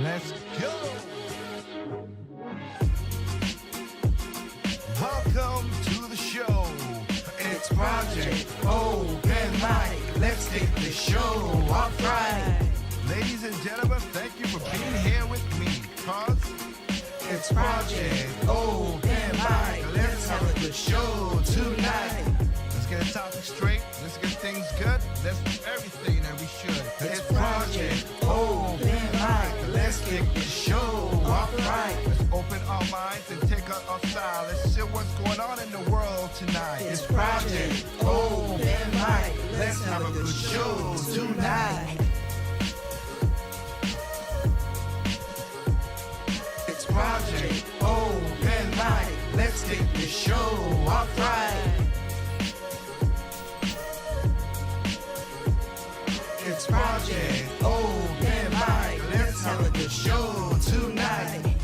Let's go! Welcome to the show. It's Project Open Mic. Let's get the show off right. Ladies and gentlemen, thank you for being here with me. Cause it's Project Open Mic. Let's have a good show tonight. Let's get the topic straight. Let's get things good. Let's do everything that we should. It's Project Open Mic. Let's get the show off right. Let's open our minds and take out outside. Let's see what's going on in the world tonight. It's Project Open Mic. Let's have a good show tonight. It's Project Open Mic. Let's get the show off right. It's Project Open Mic. Let's have a good show tonight.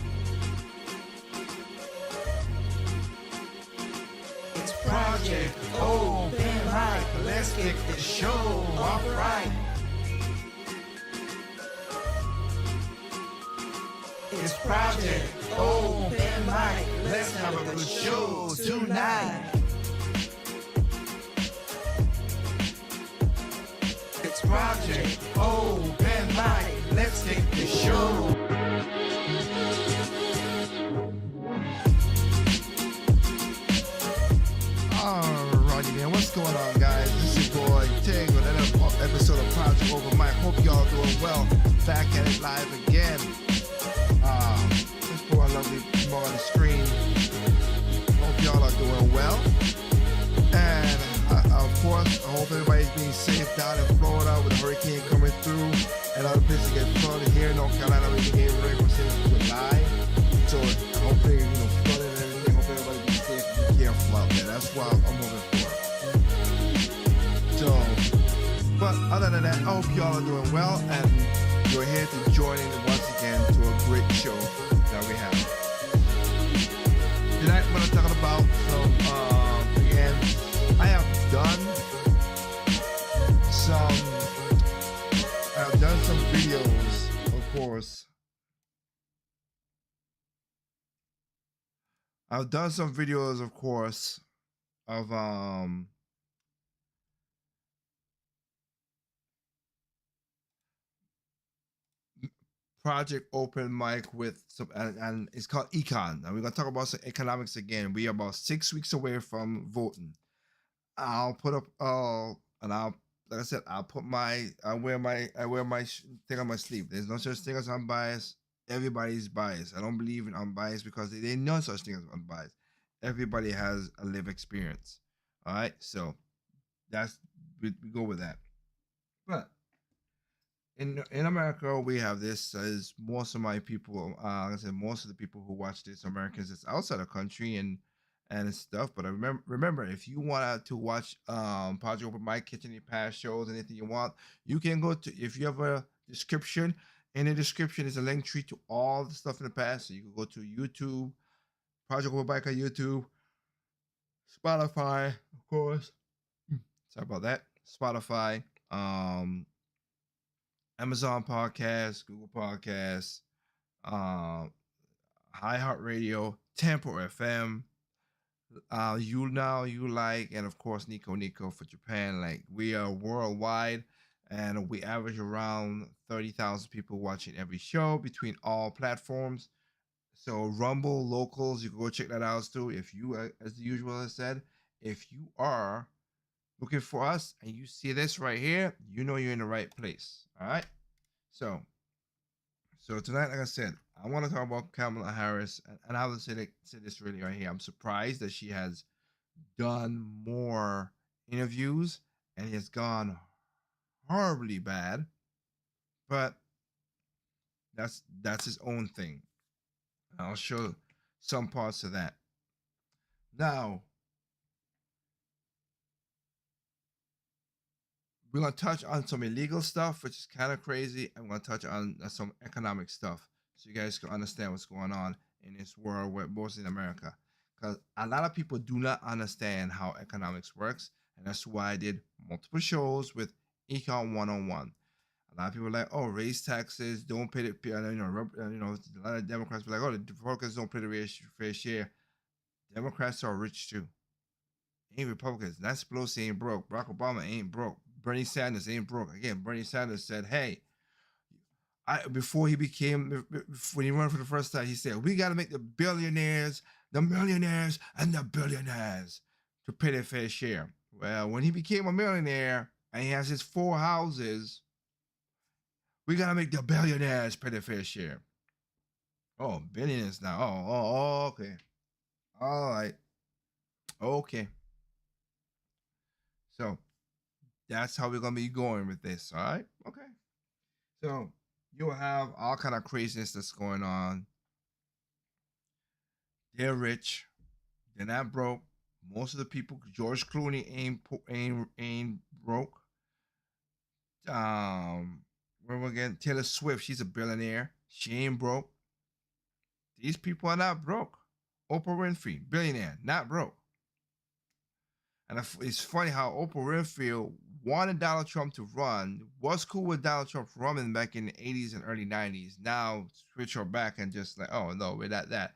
It's Project Open Mic. Let's get the show off right. It's Project Open Mic. Let's have a good show tonight. It's Project Open Mic. Let's get the show. Alrighty then, what's going on, guys? This is your boy Ting with another episode of Project Open Mic. Hope y'all doing well. Back at it live again. Let's put our lovely people on the screen. Hope y'all are doing well. And of course, I hope everybody's being safe down in Florida with a hurricane coming through and other places get flooded. Here in North Carolina, we're getting ready for July. So hopefully, flooded and everything. Hope everybody be safe and be careful out there. That's why I'm moving forward. So, but other than that, I hope y'all are doing well and you're here to join in once again to a great show that we have. Tonight, we're going to talk about some, again, I have done some videos, of course. I've done some videos, of course, of Project Open Mic with some, and it's called Econ. And we're gonna talk about some economics again. We are about 6 weeks away from voting. I'll put up and I'll, like I said, I wear my thing on my sleeve. There's no such thing as unbiased. Everybody's biased. I don't believe in unbiased because there's no such thing as unbiased. Everybody has a lived experience. All right, so we go with that. But in America, we have this as most of my people, like I said, most of the people who watch this Americans is outside the country and stuff. But I remember, if you want to watch Project Open Mic, catch any past shows, anything you want, you can go to, if you have a description, in the description is a link tree to all the stuff in the past. So you can go to YouTube, Project Open Mic on YouTube, Spotify, of course. Sorry about that. Spotify, Amazon Podcasts, Google Podcasts, iHeartRadio, Tempo FM, you like, and of course Nico for Japan. Like, we are worldwide, and we average around 30,000 people watching every show between all platforms. So Rumble, Locals, you can go check that out too. If you, as usual, I said, if you are looking for us and you see this right here, you know you're in the right place. All right. So tonight, like I said, I want to talk about Kamala Harris, and I will say this really right here. I'm surprised that she has done more interviews and it has gone horribly bad, but that's his own thing. I'll show some parts of that. Now, we're going to touch on some illegal stuff, which is kind of crazy. I'm going to touch on some economic stuff so you guys can understand what's going on in this world, mostly in America. Because a lot of people do not understand how economics works. And that's why I did multiple shows with Econ 101. A A lot of people are like, oh, raise taxes, don't pay the, a lot of Democrats were like, oh, the Republicans don't pay the fair share. Democrats are rich too. Ain't Republicans. Nancy Pelosi ain't broke. Barack Obama ain't broke. Bernie Sanders ain't broke. Again, Bernie Sanders said, hey, before he became, when he ran for the first time, he said, we got to make the billionaires, the millionaires, and the billionaires to pay their fair share. Well, when he became a millionaire and he has his 4 houses, we got to make the billionaires pay their fair share. Oh, billionaires now. Oh, okay. All right. Okay. So that's how we're going to be going with this. All right. Okay. So you'll have all kind of craziness that's going on. They're rich. They're not broke. Most of the people, George Clooney ain't broke. Where we again? Taylor Swift, she's a billionaire. She ain't broke. These people are not broke. Oprah Winfrey, billionaire, not broke. And it's funny how Oprah Winfrey wanted Donald Trump to run, was cool with Donald Trump running back in the 80s and early 90s. Now switch her back and just like, oh no, we're not that.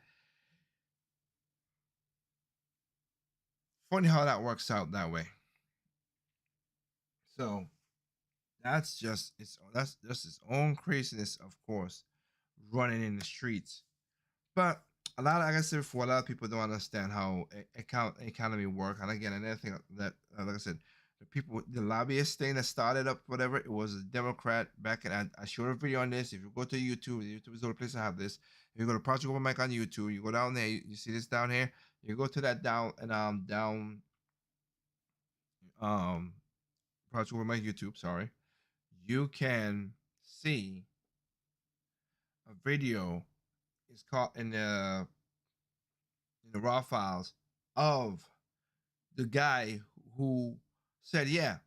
Funny how that works out that way. So that's just its own craziness, of course, running in the streets. But like I said before, a lot of people don't understand how economy work. And again, another thing that, like I said, the lobbyist thing that started up, whatever, it was a Democrat back. And I showed a video on this. If you go to YouTube is the only place I have this. If you go to Project Open Mic on YouTube, you go down there, you see this down here. You go to that down Project Open Mic YouTube. Sorry, you can see a video. It's caught in the raw files of the guy who said, yeah,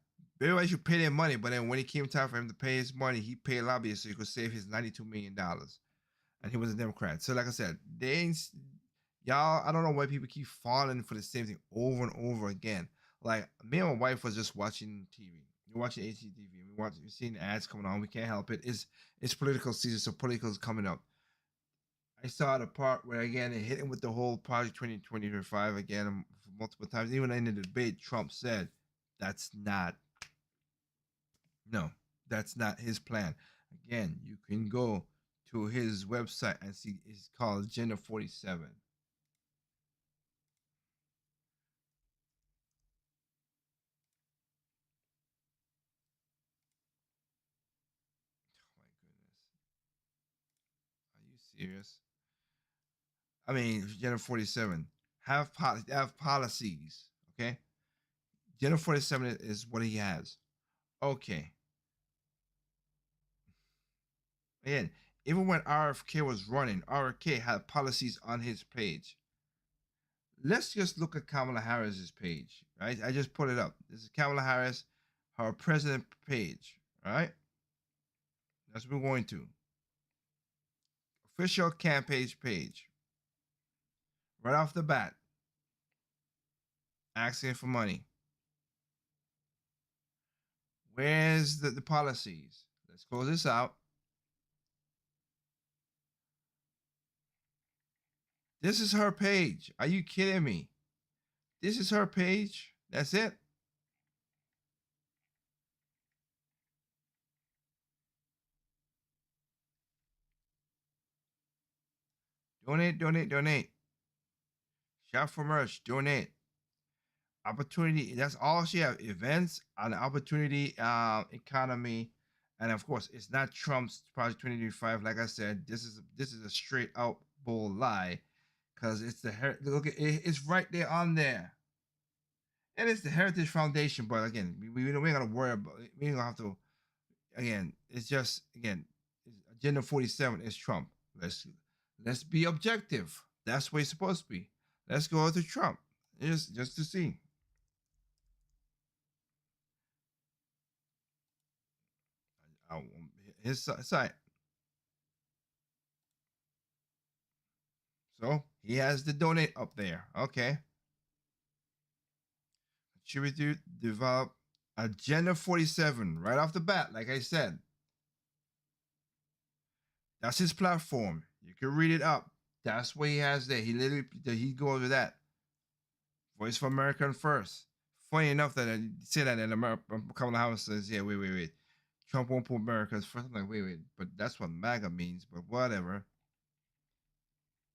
everybody should pay their money. But then when it came time for him to pay his money, he paid lobbyists so he could save his $92 million. And he was a Democrat. So like I said, y'all, I don't know why people keep falling for the same thing over and over again. Like me and my wife was just watching TV. You're watching HGTV. We're seeing ads coming on. We can't help it. It's political season, so political is coming up. I saw the part where again they hit him with the whole Project 2025 again multiple times. Even in the debate, Trump said that's not his plan. Again, you can go to his website and see it's called Agenda 47. Oh my goodness. Are you serious? I mean, Agenda 47 have policies, okay? Agenda 47 is what he has. Okay. Again, even when RFK was running, RFK had policies on his page. Let's just look at Kamala Harris's page, right? I just put it up. This is Kamala Harris, her president page, right? That's what we're going to. Official campaign page. Right off the bat, asking for money. Where's the policies? Let's close this out. This is her page. Are you kidding me? This is her page. That's it. Donate, donate, donate. Shop for merch, donate. Opportunity, that's all she has. Events on opportunity, economy. And of course, it's not Trump's Project 2025. Like I said, this is a straight out bull lie. Because it's look at it, it's right there on there. And it's the Heritage Foundation, but again, we ain't gonna worry about it. We ain't gonna have to again, it's just Agenda 47 is Trump. Let's be objective. That's what it's supposed to be. Let's go to Trump. Just to see. His site. So he has the donate up there. Okay. Contribute, develop Agenda 47 right off the bat, like I said. That's his platform. You can read it up. That's what he has there. He literally he goes with that. Voice for America first. Funny enough that I say that in America, Kamala Harris says, "Yeah, wait. Trump won't put America's first." I'm like, wait, but that's what MAGA means. But whatever.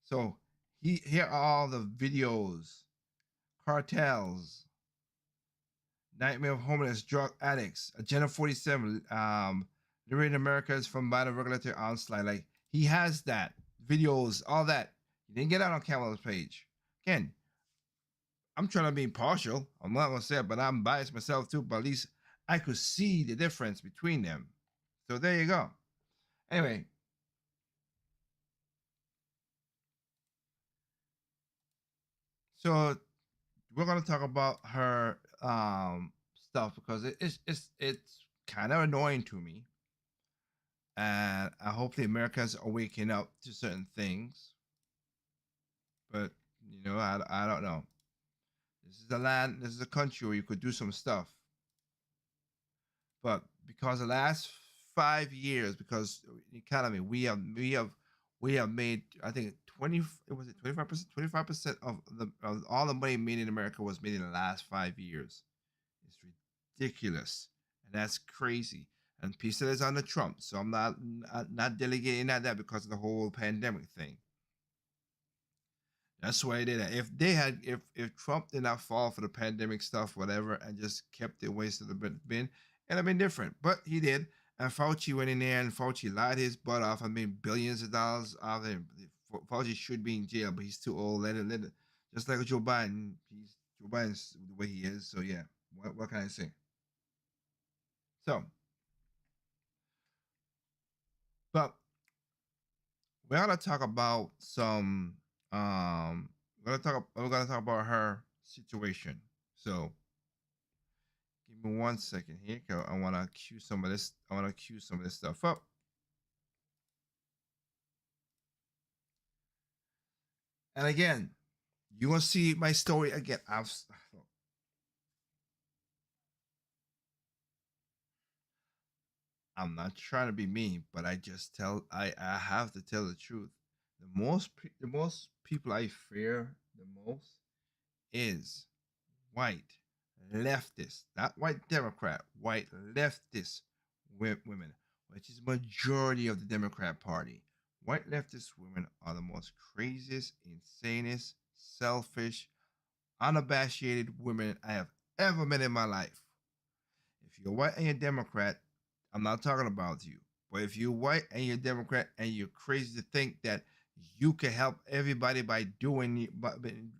So here are all the videos, cartels, nightmare of homeless, drug addicts, Agenda 47, liberating America is from violent regulatory onslaught. Like he has that videos, all that. You didn't get out on Kamala's page. Again, I'm trying to be impartial. I'm not gonna say it, but I'm biased myself too. But at least I could see the difference between them. So there you go. Anyway, so we're gonna talk about her stuff because it's kind of annoying to me, and I hope the Americans are waking up to certain things. But I don't know. This is a land. This is a country where you could do some stuff. But because the last 5 years, because the economy, we have made, I think 20, it was it 25% of all the money made in America was made in the last 5 years. It's ridiculous, and that's crazy. And piece of it is under Trump, so I'm not delegating at that because of the whole pandemic thing. That's why they did it. If Trump did not fall for the pandemic stuff, whatever, and just kept it ways to the bin, it'd have been different. But he did. And Fauci went in there and Fauci lied his butt off and made billions of dollars off him. Fauci should be in jail, but he's too old. Let it. Just like Joe Biden, Joe Biden's the way he is. So yeah, what can I say? So, but we're gonna talk about some. We're gonna talk about her situation. So give me 1 second here. I want to cue some of this. I want to cue some of this stuff up. And again, you gonna see my story again. I'm not trying to be mean, but I have to tell the truth. The most people I fear the most is white leftist, not white Democrat, white leftist women, which is majority of the Democrat Party. White leftist women are the most craziest, insanest, selfish, unabashed women I have ever met in my life. If you're white and you're Democrat, I'm not talking about you. But if you're white and you're Democrat and you're crazy to think that you can help everybody by doing, but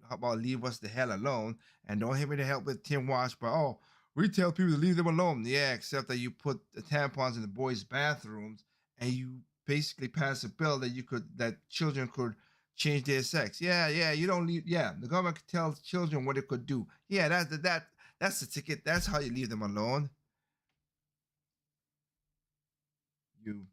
how about leave us the hell alone and don't hit me to help with Tim Wash? But we tell people to leave them alone. Yeah, except that you put the tampons in the boys' bathrooms and you basically pass a bill that children could change their sex. Yeah. You don't leave. Yeah, the government could tell children what it could do. Yeah, that's the ticket. That's how you leave them alone. You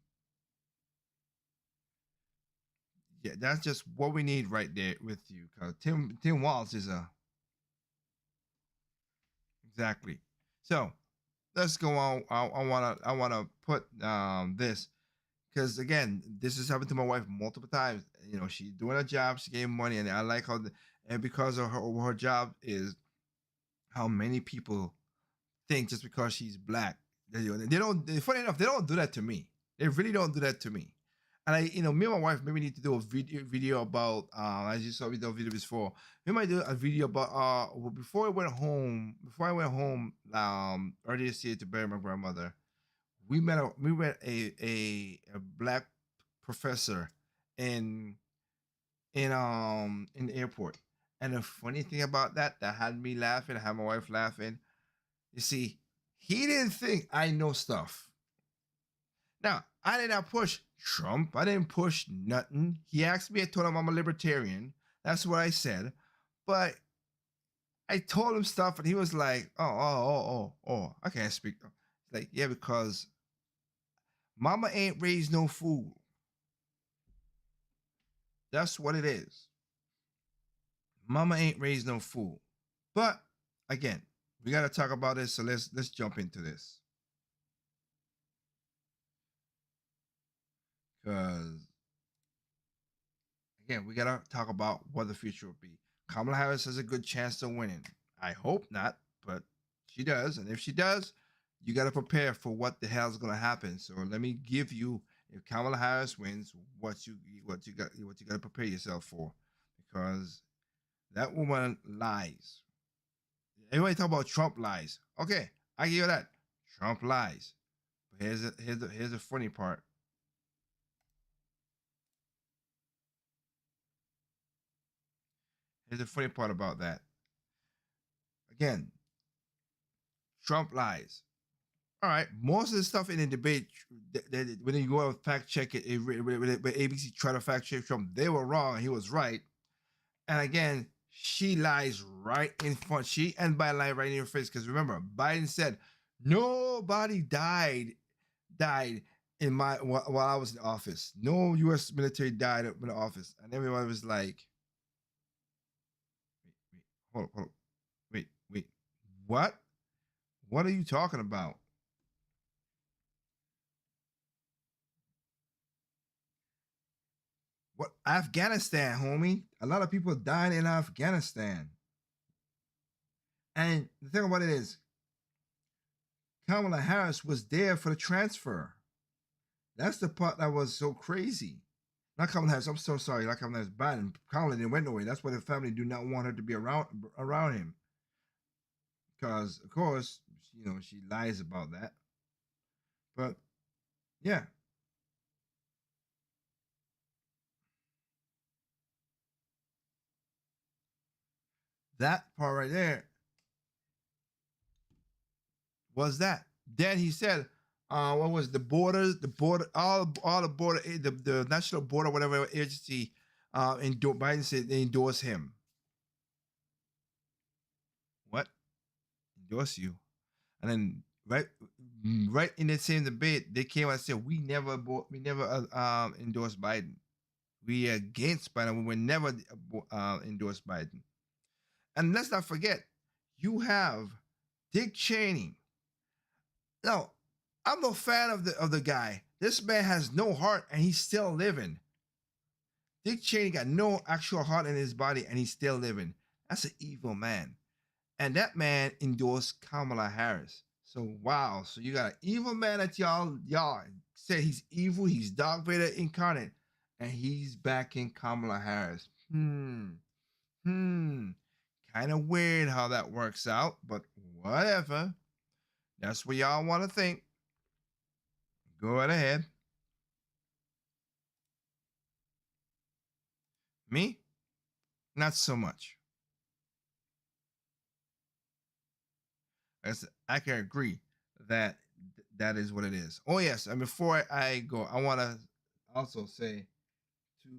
Yeah, that's just what we need right there with you. Cause Tim Walz is a exactly. So let's go on. I wanna put this because again, this has happened to my wife multiple times. She's doing a job, she gave money, and I like and because of her job is how many people think just because she's black. They don't. Funny enough, they don't do that to me. They really don't do that to me. And me and my wife maybe need to do a video about. As you saw me do a video before, we might do a video about. Before I went home. Before I went home. Earlier this year to bury my grandmother, we met a black professor in in the airport. And the funny thing about that had me laughing, had my wife laughing. You see, he didn't think I know stuff. Now, I did not push Trump. I didn't push nothing. He asked me, I told him I'm a libertarian. That's what I said. But I told him stuff and he was like, oh, I can't speak. Like, yeah, because mama ain't raised no fool. That's what it is. Mama ain't raised no fool. But again, we gotta talk about this, so let's jump into this. because again, we gotta talk about what the future will be. Kamala Harris has a good chance of winning. I hope not, but she does. And if she does, you gotta prepare for what the hell is gonna happen. So let me give you, if Kamala Harris wins, what you gotta prepare yourself for, because that woman lies. Everybody talk about Trump lies. Okay, I give you that. Trump lies. But here's the funny part. Here's the funny part about that. Again, Trump lies. All right, most of the stuff in the debate, when you go and fact check it, when ABC tried to fact check Trump, they were wrong and he was right. And again, she lies right in front. She and Biden lie right in your face. Because remember, Biden said nobody died in my while I was in office. No U.S. military died in the office, and everyone was like, hold on, wait, what? What are you talking about? What Afghanistan, homie? A lot of people died in Afghanistan. And the thing about it is, Kamala Harris was there for the transfer. That's the part that was so crazy. Not Kamala Harris. I'm so sorry. Not Kamala Harris. Biden. Kamala didn't went nowhere. That's why the family do not want her to be around him. Because of course, she lies about that. But yeah, that part right there was that. Then he said, what was the border, all the border, the national border, whatever agency, Biden said they endorse him. What? Endorse you? And then right in that same debate, they came out and said we never endorsed Biden. We against Biden. We were never endorsed Biden. And let's not forget, you have Dick Cheney. No, I'm no fan of the guy. This man has no heart, and he's still living. Dick Cheney got no actual heart in his body, and he's still living. That's an evil man. And that man endorsed Kamala Harris. So wow, so you got an evil man that y'all said he's evil, he's Darth Vader incarnate, and he's backing Kamala Harris. Kind of weird how that works out, but whatever. That's what y'all want to think. Go right ahead. Me? Not so much. I can agree that that is what it is. Oh yes, and before I go, I want to also say to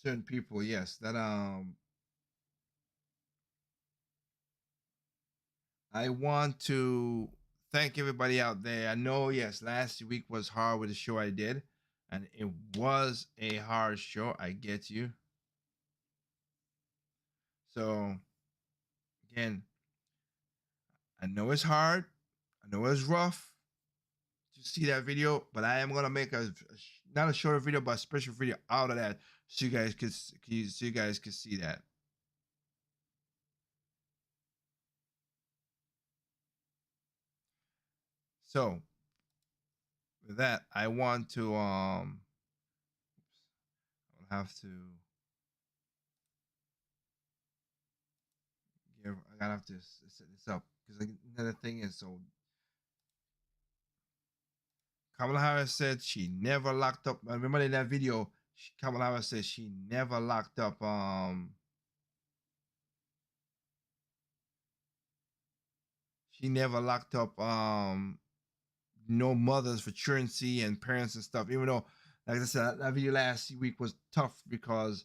certain people, yes, that I want to thank everybody out there. I know, yes, last week was hard with the show I did, and it was a hard show. I get you. So again, I know it's hard. I know it's rough to see that video, but I am gonna make not a shorter video, but a special video out of that, so you guys could see that. So with that, I want to I'll have to I gotta have to set this up because another thing is, so Kamala Harris said she never locked up. I remember in that video, Kamala Harris said she never locked up. She never locked up. No mothers for truancy and parents and stuff. Even though, like I said, that video last week was tough because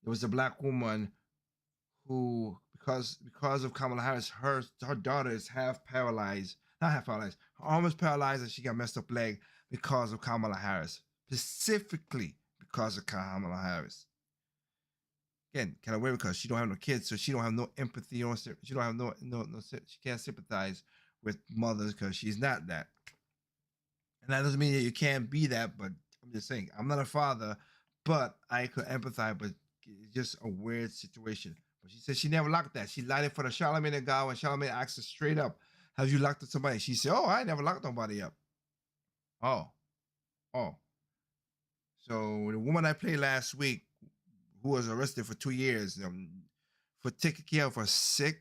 there was a black woman who, because of Kamala Harris, her daughter is half paralyzed, not half paralyzed, her arm is paralyzed, and she got messed up leg because of Kamala Harris, specifically because of Kamala Harris. Again, kind of weird because she don't have no kids, so she don't have no empathy, or she don't have no, she can't sympathize with mothers because she's not that. And that doesn't mean that you can't be that, but I'm just saying, I'm not a father, but I could empathize. But it's just a weird situation. But she said she never locked that. She lied in front of Charlamagne the guy when Charlamagne asked her straight up, "Have you locked up somebody?" She said, "Oh, I never locked nobody up." Oh, oh. So the woman I played last week, who was arrested for 2 years for taking care of her sick,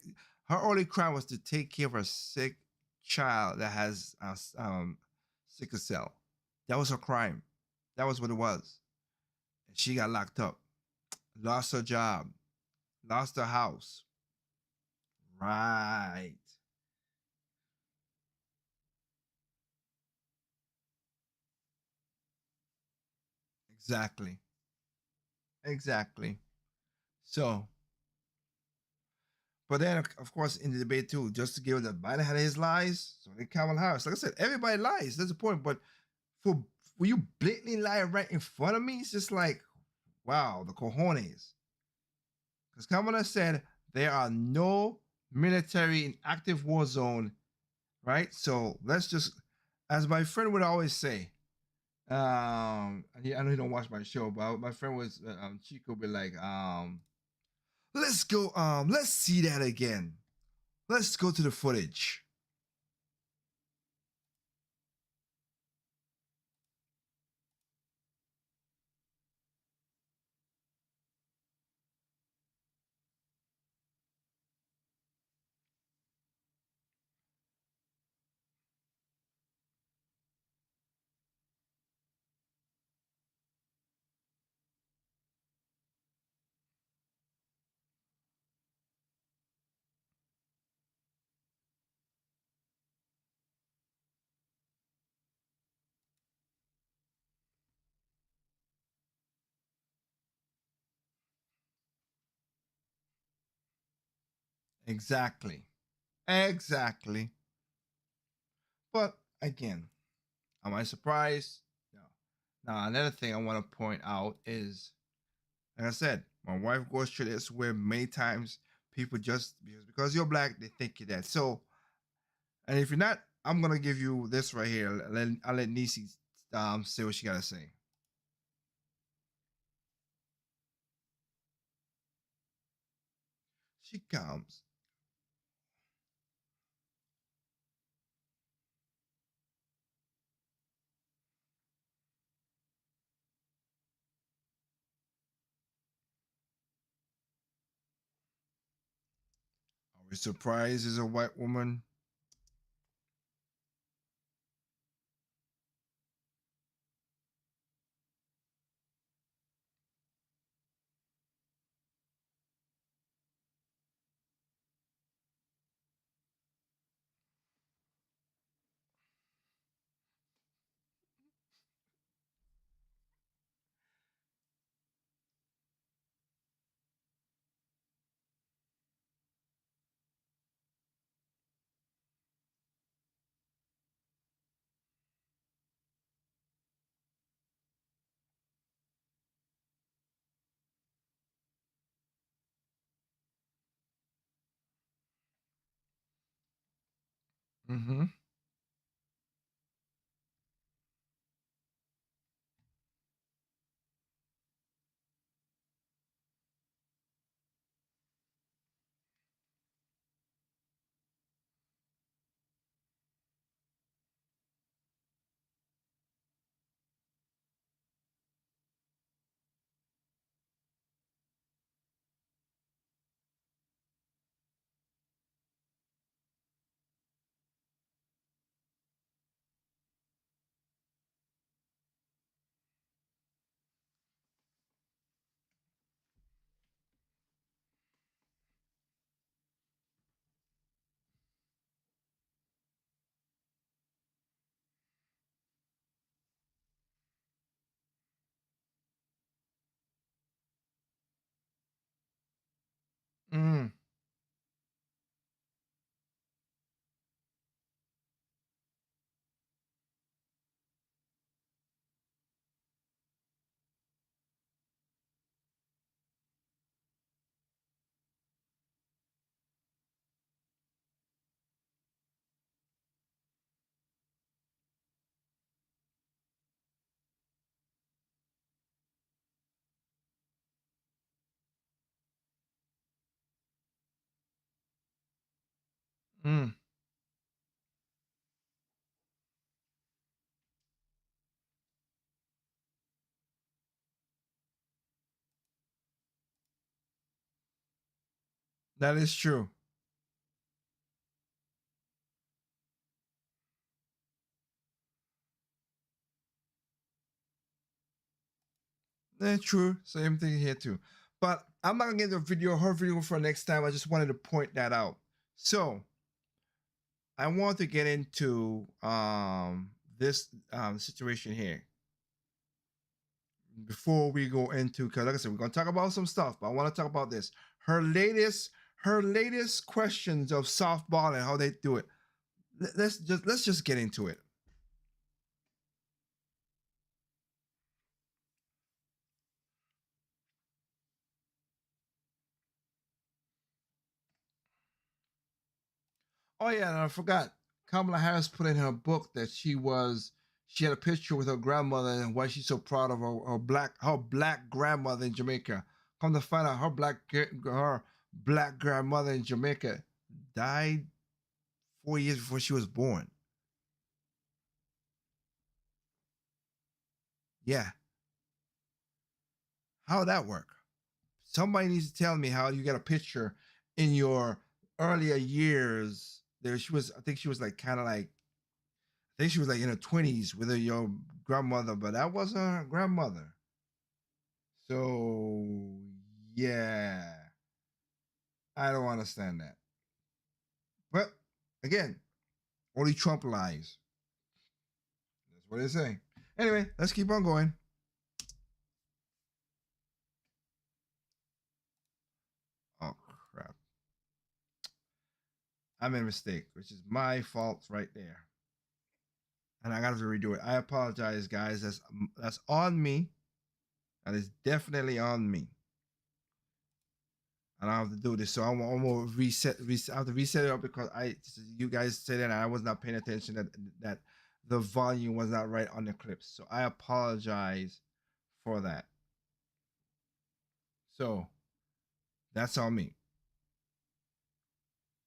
her only crime was to take care of her sick child that has sickle cell. That was her crime. That was what it was. And she got locked up, lost her job, lost her house. Right. Exactly. Exactly. So, but then of course in the debate too, just to give that Biden had his lies, so did Kamala Harris. Like I said, everybody lies. That's the point. But for when you blatantly lie right in front of me, it's just like, wow, the cojones. Because Kamala said there are no military in active war zone, right? So let's just, as my friend would always say, I know he don't watch my show, but my friend was Chico be like, let's go, let's see that again. Let's go to the footage. Exactly. Exactly. But again, am I surprised? No. Now, another thing I want to point out is, like I said, my wife goes through this where many times people just because you're black, they think you're that. So, and if you're not, I'm gonna give you this right here. I'll let Nisi say what she gotta say. She comes. Are we surprised as a white woman? Mm-hmm. Mm, that is true. True. Same thing here too. But I'm not gonna get the video, her video for next time. I just wanted to point that out. So I want to get into this situation here before we go into, because like I said, we're gonna talk about some stuff, but I want to talk about this. Her latest questions of softball and how they do it. Let's just get into it. Oh yeah, and I forgot. Kamala Harris put in her book that she had a picture with her grandmother and why she's so proud of her black grandmother in Jamaica. Come to find out, her black grandmother in Jamaica died 4 years before she was born. Yeah, how would that work? Somebody needs to tell me how you get a picture in your earlier years. There she was. I think she was like kind of like. I think she was like in her 20s with your grandmother, but that wasn't her grandmother. So yeah, I don't understand that. But again, only Trump lies. That's what they say. Anyway, let's keep on going. Oh crap! I made a mistake, which is my fault right there, and I got to redo it. I apologize, guys. That's on me. That is definitely on me. And I have to do this. So I'm gonna reset. I have to reset it up because you guys said that and I was not paying attention that the volume was not right on the clips. So I apologize for that. So that's on me.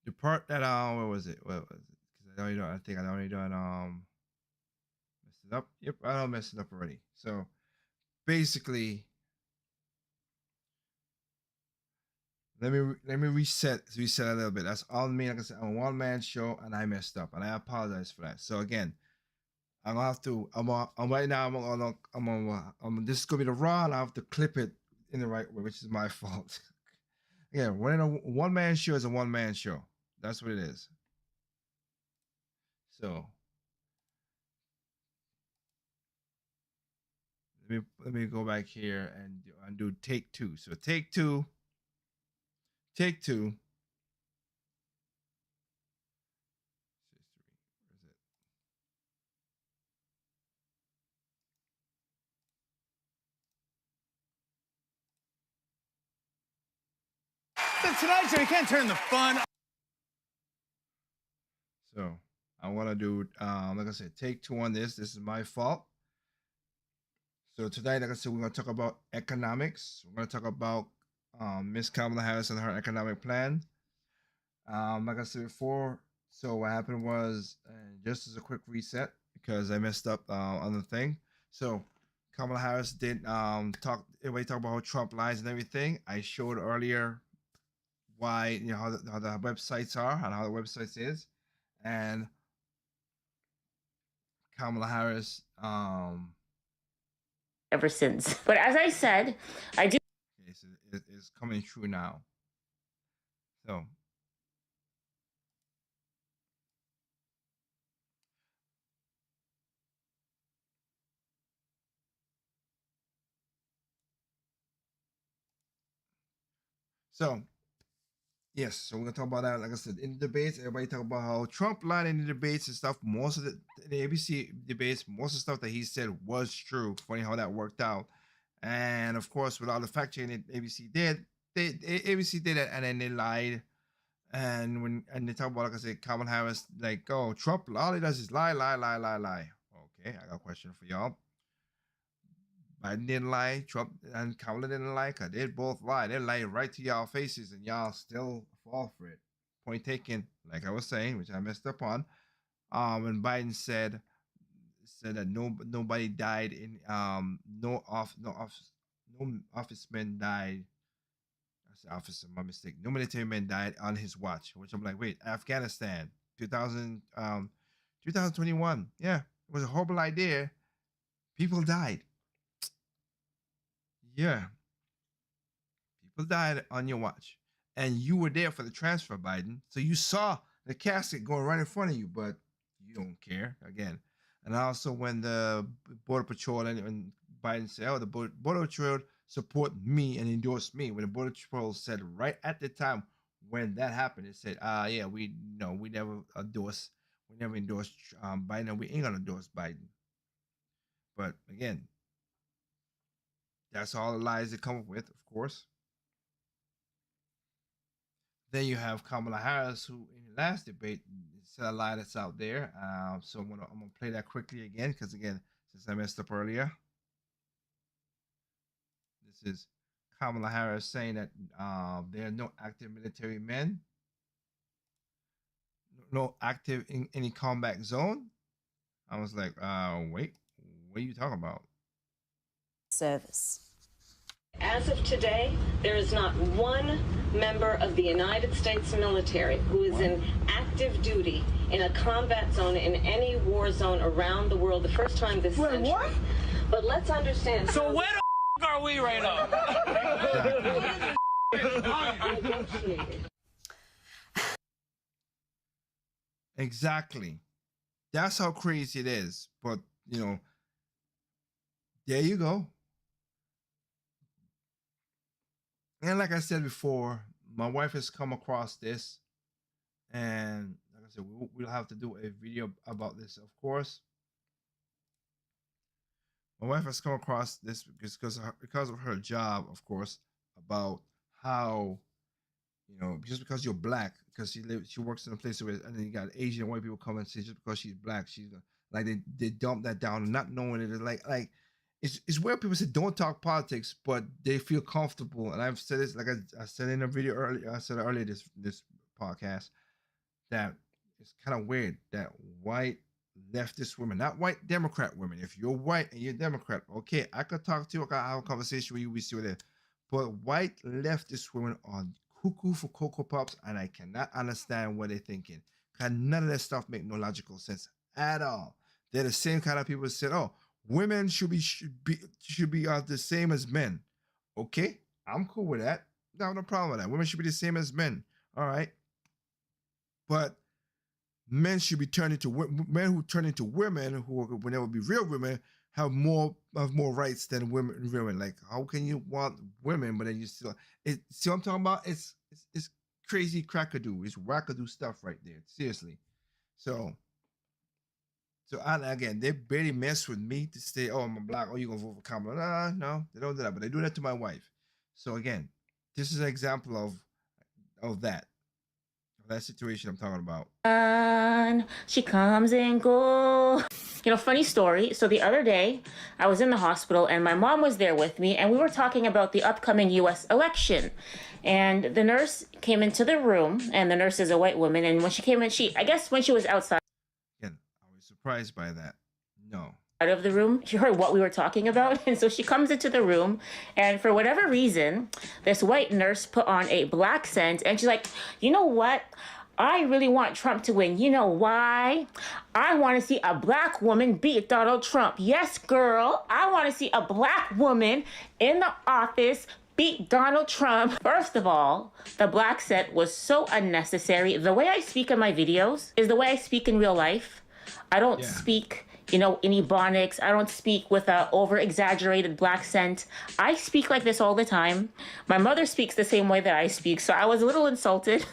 The part that where was it? Where was it? Because I think I already done messed it up. Yep, I don't mess it up already. So basically, let me reset a little bit. That's on me. Like I said, I'm a one man show and I messed up and I apologize for that. So again, I'm gonna have to. I'm right now. This is gonna be the raw, and I have to clip it in the right way, which is my fault. Yeah, when a one man show is a one man show. That's what it is. So let me go back here and do take two. So take two. The Tonight Show, you can't turn the fun. So I want to do like I said, take two on this. This is my fault. So tonight, like I said, we're gonna talk about economics. We're gonna talk about Miss Kamala Harris and her economic plan. Like I said before, so what happened was just as a quick reset because I messed up on the thing. So Kamala Harris did talk. Everybody talk about how Trump lies and everything. I showed earlier why how the websites are and how the websites is, and Kamala Harris ever since. But as I said, I do. Okay, so it's coming true now. So so yes, so we're gonna talk about that. Like I said, in the debates, everybody talk about how Trump lied in the debates and stuff. Most of the ABC debates, most of the stuff that he said was true. Funny how that worked out. And of course, with all the fact checking that ABC did, ABC did it, and then they lied. And they talk about, like I said, Kamala Harris, like, oh, Trump, all he does is lie, lie, lie, lie, lie. Okay, I got a question for y'all. Biden didn't lie, Trump and Kamala didn't lie, cause they both lie. They lie right to y'all faces, and y'all still fall for it. point taken, like I was saying, which I messed up on. When Biden said that nobody died in no officeman died. I said officer, my mistake. No military man died on his watch. Which I'm like, wait, Afghanistan, 2021. Yeah, it was a horrible idea. People died. Yeah, people died on your watch, and you were there for the transfer, Biden. So you saw the casket going right in front of you, but you don't care again. And also when the Border Patrol and Biden said, "Oh, the Border Patrol support me and endorse me," when the Border Patrol said right at the time when that happened, it said, yeah, we never endorse, Biden, and we ain't gonna endorse Biden." But again, that's all the lies they come up with, of course. Then you have Kamala Harris, who in the last debate said a lie that's out there. So I'm gonna play that quickly again, because again, since I messed up earlier, this is Kamala Harris saying that there are no active military men, no active in any combat zone. I was like, wait, what are you talking about? Service. As of today, there is not one member of the United States military who is in active duty in a combat zone in any war zone around the world, the first time this century. What? But let's understand. So where the are we right now? Exactly. That's how crazy it is. But, there you go. And like I said before, my wife has come across this. And like I said, we'll have to do a video about this, of course. My wife has come across this because of her job, of course, about how, just because you're black, because she works in a place where, and then you got Asian white people come and say just because she's black, she's like they dump that down, not knowing it. Like it's where people say don't talk politics, but they feel comfortable. And I've said this, like I said in a video earlier, I said earlier this podcast, that it's kind of weird that white leftist women, not white Democrat women. If you're white and you're Democrat, okay, I could talk to you, I could have a conversation with you, we see what it is. But white leftist women are cuckoo for Cocoa Pops, and I cannot understand what they're thinking. Because none of that stuff make no logical sense at all. They're the same kind of people that said, "Oh, women should be the same as men." Okay, I'm cool with that. I have no problem with that. Women should be the same as men. All right, but men should be turned into men who turn into women, who will never be real women, have more rights than women. Like, how can you want women, but then you still see what I'm talking about? It's crazy crackadoo. It's wackadoo stuff right there. Seriously. So and again, they barely mess with me to say, "Oh, I'm black. Oh, you gonna vote for Kamala?" No, they don't do that. But they do that to my wife. So again, this is an example of that situation I'm talking about. And she comes and goes. Funny story. So the other day, I was in the hospital and my mom was there with me, and we were talking about the upcoming U.S. election. And the nurse came into the room, and the nurse is a white woman. And when she came in, I guess when she was outside. Again, I was surprised by that. No. Out of the room, she heard what we were talking about, and so she comes into the room, and for whatever reason, this white nurse put on a black scent, and she's like, "You know what? I really want Trump to win. You know why? I want to see a black woman beat Donald Trump. Yes, girl, I want to see a black woman in the office beat Donald Trump." First of all, the black scent was so unnecessary. The way I speak in my videos is the way I speak in real life. I don't speak in ebonics. I don't speak with a over-exaggerated black scent. I speak like this all the time. My mother speaks the same way that I speak, so I was a little insulted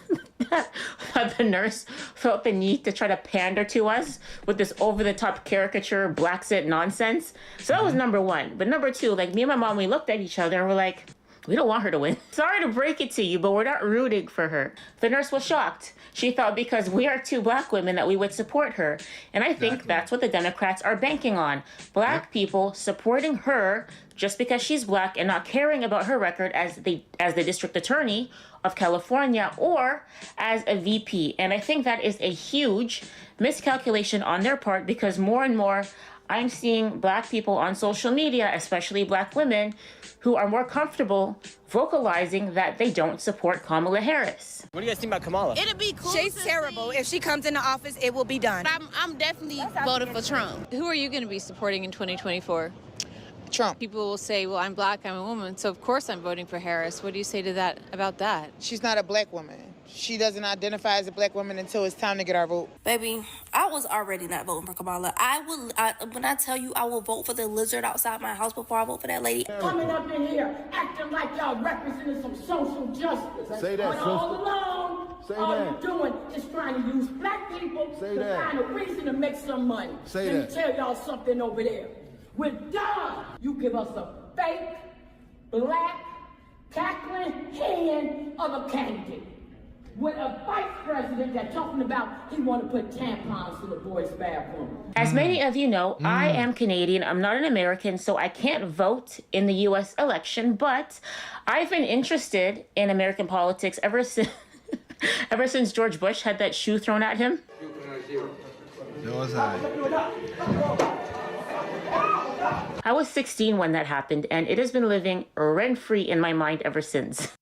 that the nurse felt the need to try to pander to us with this over-the-top caricature black scent nonsense. So that was number one. But number two, like, me and my mom, we looked at each other and we're like, We don't want her to win. Sorry to break it to you, but we're not rooting for her. The nurse was shocked. She thought because we are two black women that we would support her. And I think that's what the Democrats are banking on. Black people supporting her just because she's black and not caring about her record as the district attorney of California or as a VP. And I think that is a huge miscalculation on their part, because more and more I'm seeing black people on social media, especially black women, who are more comfortable vocalizing that they don't support Kamala Harris. What do you guys think about Kamala? It'll be cool. She's terrible. If she comes into office, it will be done. I'm definitely voting for Trump. Who are you going to be supporting in 2024? Trump. People will say, well, I'm black, I'm a woman, so of course I'm voting for Harris. What do you say to that about that? She's not a black woman. She doesn't identify as a black woman until it's time to get our vote. Baby, I was already not voting for Kamala. When I tell you I will vote for the lizard outside my house before I vote for that lady. Coming up in here acting like y'all representing some social justice. Say that, but all along, Say all that. you're doing is trying to use black people Say to that. find a reason to make some money. Say Let that. me tell y'all something over there. We're done. You give us a fake, black, cackling hand of a candidate. With a vice president that's talking about he want to put tampons in the boys' bathroom. As many of you know, I am Canadian. I'm not an American, so I can't vote in the U.S. election, but I've been interested in American politics ever since George Bush had that shoe thrown at him. So was I. I was 16 when that happened, and it has been living rent-free in my mind ever since.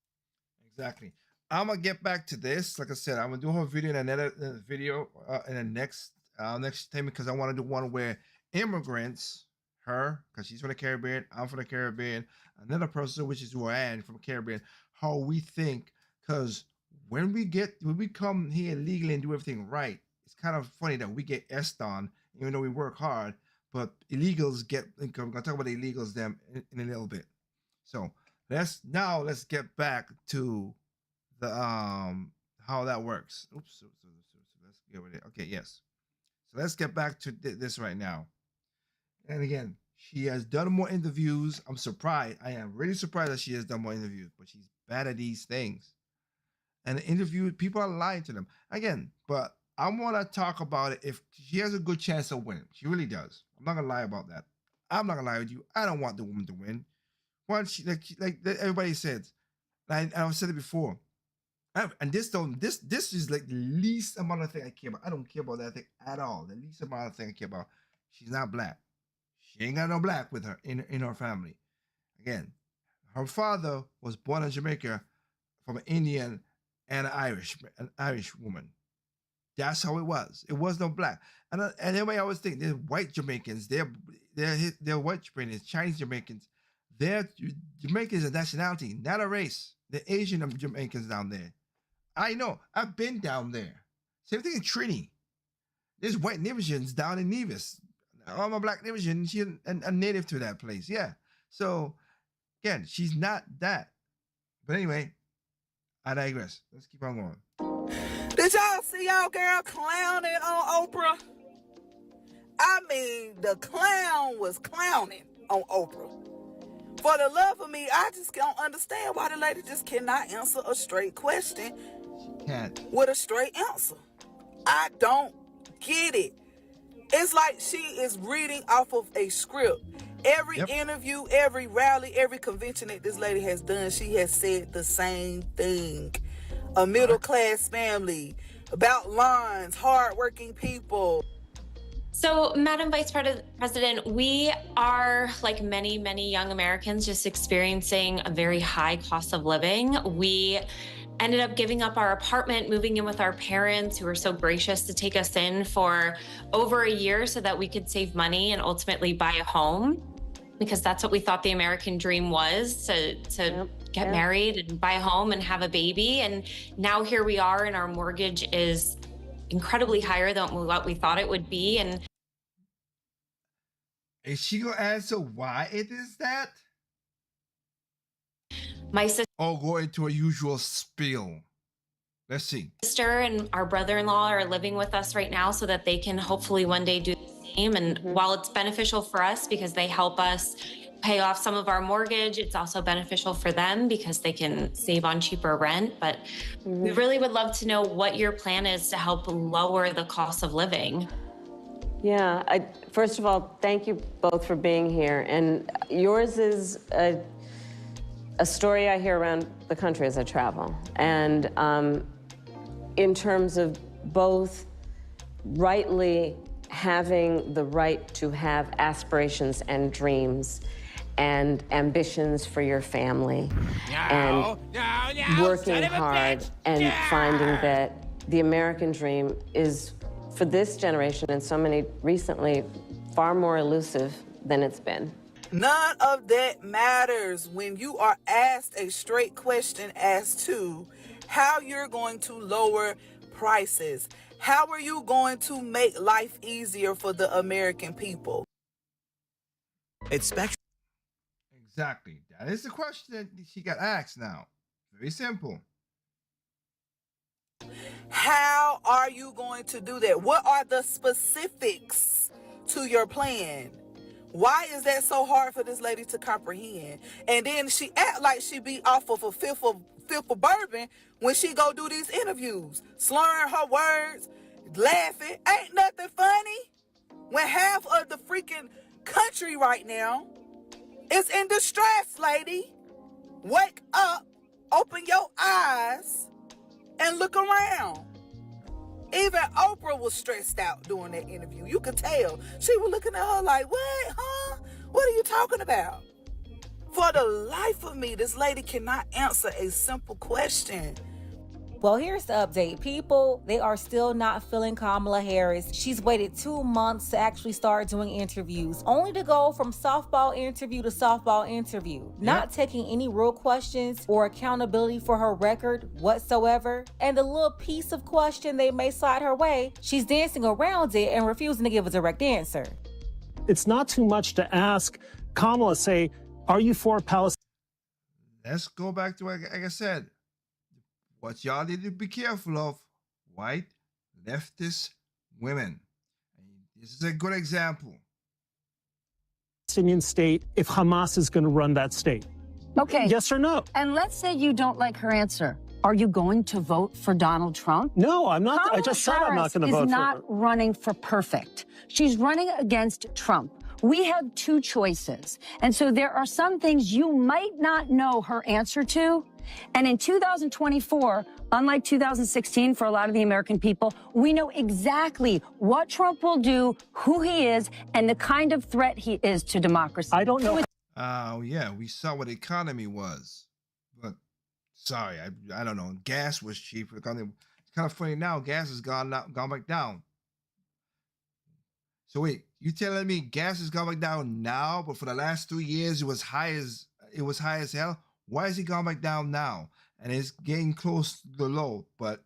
Exactly. I'm gonna get back to this. Like I said, I'm gonna do a whole video in another video in the next time, because I want to do one where immigrants, her, because she's from the Caribbean, I'm from the Caribbean, another person which is Joanne from the Caribbean, how we think. Because when we come here legally and do everything right, it's kind of funny that we get S on, even though we work hard. But illegals get. I'm gonna talk about the illegals them in a little bit. So let's get back to the how that works. Oops. So let's get with it. Okay, yes. So let's get back to this right now. And again, she has done more interviews. I'm surprised. I am really surprised that she has done more interviews, but she's bad at these things. And the interview, people are lying to them again. But I want to talk about it. If she has a good chance of winning, she really does. I'm not gonna lie about that. I'm not gonna lie with you. I don't want the woman to win. Once she like everybody says, and I've said it before. And this is like the least amount of thing I care about. I don't care about that thing at all. The least amount of thing I care about. She's not black. She ain't got no black with her in her family. Again, her father was born in Jamaica from an Indian and an Irish woman. That's how it was. It was no black. And everybody always think they're white Jamaicans. They're white Jamaicans, Chinese Jamaicans. Jamaicans a nationality, not a race. The Asian Jamaicans down there. I know. I've been down there. Same thing in Trinity. There's white Nevisians down in Nevis. I'm a black Nevisian. She's a native to that place. Yeah. So, again, she's not that. But anyway, I digress. Let's keep on going. Did y'all see y'all girl clowning on Oprah? I mean, the clown was clowning on Oprah. For the love of me, I just don't understand why the lady just cannot answer a straight question with a straight answer. I don't get it. It's like she is reading off of a script. Every interview, every rally, every convention that this lady has done, she has said the same thing. A middle-class family, about lawns, hardworking people. So, Madam Vice President, we are, like many, many young Americans, just experiencing a very high cost of living. We ended up giving up our apartment, moving in with our parents, who were so gracious to take us in for over a year so that we could save money and ultimately buy a home, because that's what we thought the American dream was, to get married and buy a home and have a baby. And now here we are, and our mortgage is incredibly higher than what we thought it would be. And is she gonna answer why it is that? My sister go into a usual spiel. Let's see. Sister and our brother-in-law are living with us right now so that they can hopefully one day do the same. And while it's beneficial for us because they help us pay off some of our mortgage. It's also beneficial for them because they can save on cheaper rent. But we really would love to know what your plan is to help lower the cost of living. Yeah, first of all, thank you both for being here. And yours is a story I hear around the country as I travel. And in terms of both rightly having the right to have aspirations and dreams and ambitions for your family, and working hard and finding that the American dream is, for this generation and so many recently, far more elusive than it's been. None of that matters when you are asked a straight question as to how you're going to lower prices. How are you going to make life easier for the American people? Exactly. That is the question that she got asked now. Very simple. How are you going to do that? What are the specifics to your plan? Why is that so hard for this lady to comprehend? And then she act like she be off of a fifth of bourbon when she go do these interviews, slurring her words, laughing. Ain't nothing funny when half of the freaking country right now is in distress, lady. Wake up, open your eyes, and look around. Even Oprah was stressed out during that interview. You could tell. She was looking at her like, what, huh? What are you talking about? For the life of me, this lady cannot answer a simple question. Well, here's the update. People, they are still not feeling Kamala Harris. She's waited 2 months to actually start doing interviews, only to go from softball interview to softball interview, not taking any real questions or accountability for her record whatsoever. And the little piece of question they may slide her way, she's dancing around it and refusing to give a direct answer. It's not too much to ask Kamala, say, are you for Palestine? Let's go back to, like I said, what y'all need to be careful of: white leftist women. This is a good example. Palestinian state, if Hamas is going to run that state. Okay. Yes or no? And let's say you don't like her answer. Are you going to vote for Donald Trump? No, I'm not. Kamala I just said I'm not going to vote Harris for her. is not running for perfect. She's running against Trump. We have two choices. And so there are some things you might not know her answer to. And in 2024, unlike 2016 for a lot of the American people, we know exactly what Trump will do, who he is, and the kind of threat he is to democracy. I don't know. Oh, yeah, we saw what the economy was. But, sorry, I don't know. Gas was cheap. It's kind of funny now. Gas has gone back down. So wait, you telling me gas has gone back down now, but for the last 3 years it was high as hell? Why is it gone back down now? And it's getting close to the low. But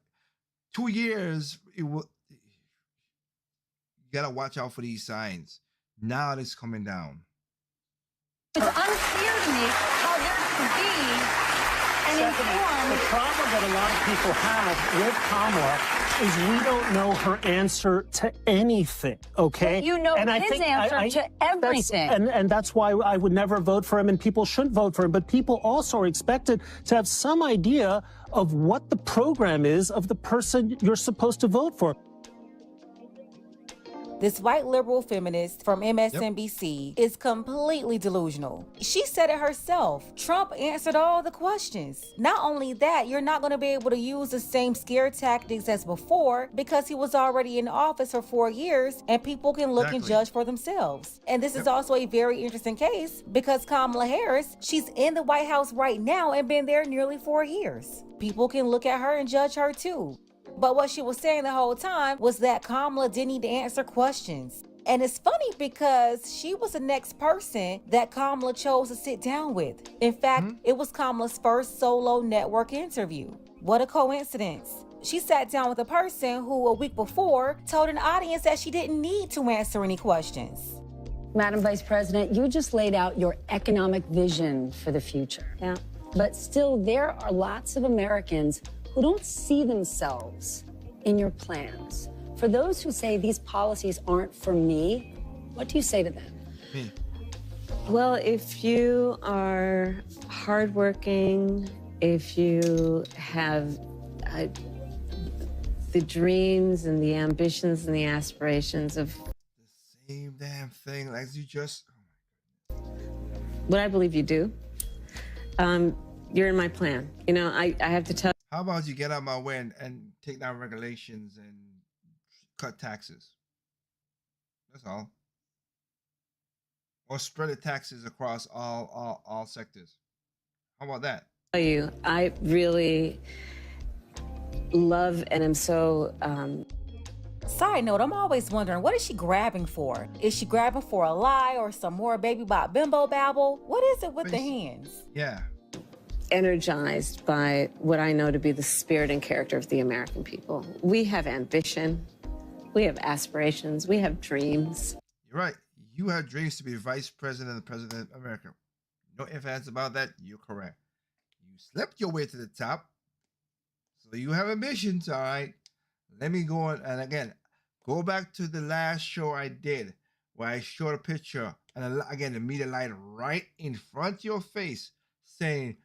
2 years, you gotta watch out for these signs. Now it's coming down. It's unclear to me how there could be an informed... The problem that a lot of people have with Kamala is we don't know her answer to anything, okay? But you know and his answer to everything. And that's why I would never vote for him, and people shouldn't vote for him. But people also are expected to have some idea of what the program is of the person you're supposed to vote for. This white liberal feminist from MSNBC is completely delusional. She said it herself. Trump answered all the questions. Not only that, you're not going to be able to use the same scare tactics as before because he was already in office for 4 years and people can look and judge for themselves. And this is also a very interesting case because Kamala Harris, she's in the White House right now and been there nearly 4 years. People can look at her and judge her too. But what she was saying the whole time was that Kamala didn't need to answer questions. And it's funny because she was the next person that Kamala chose to sit down with. In fact, it was Kamala's first solo network interview. What a coincidence. She sat down with a person who a week before told an audience that she didn't need to answer any questions. Madam Vice President, you just laid out your economic vision for the future. Yeah. But still, there are lots of Americans who don't see themselves in your plans. For those who say these policies aren't for me, what do you say to them? Well, if you are hardworking, if you have the dreams and the ambitions and the aspirations of Same damn thing as you just. what I believe you do, you're in my plan. You know, I have to tell. How about you get out of my way and take down regulations and cut taxes? That's all. Or spread the taxes across all sectors. How about that? You, I really love and am so. Side note, I'm always wondering, what is she grabbing for? Is she grabbing for a lie or some more baby bop bimbo babble? What is it with the hands? Yeah. Energized by what I know to be the spirit and character of the American people. We have ambition, we have aspirations, we have dreams. You're right. You have dreams to be vice president and president of America. No ifs, ands about that. You're correct. You slept your way to the top. So you have ambitions, all right? Let me go on. And again, go back to the last show I did where I showed a picture. And again, the media light right in front of your face saying,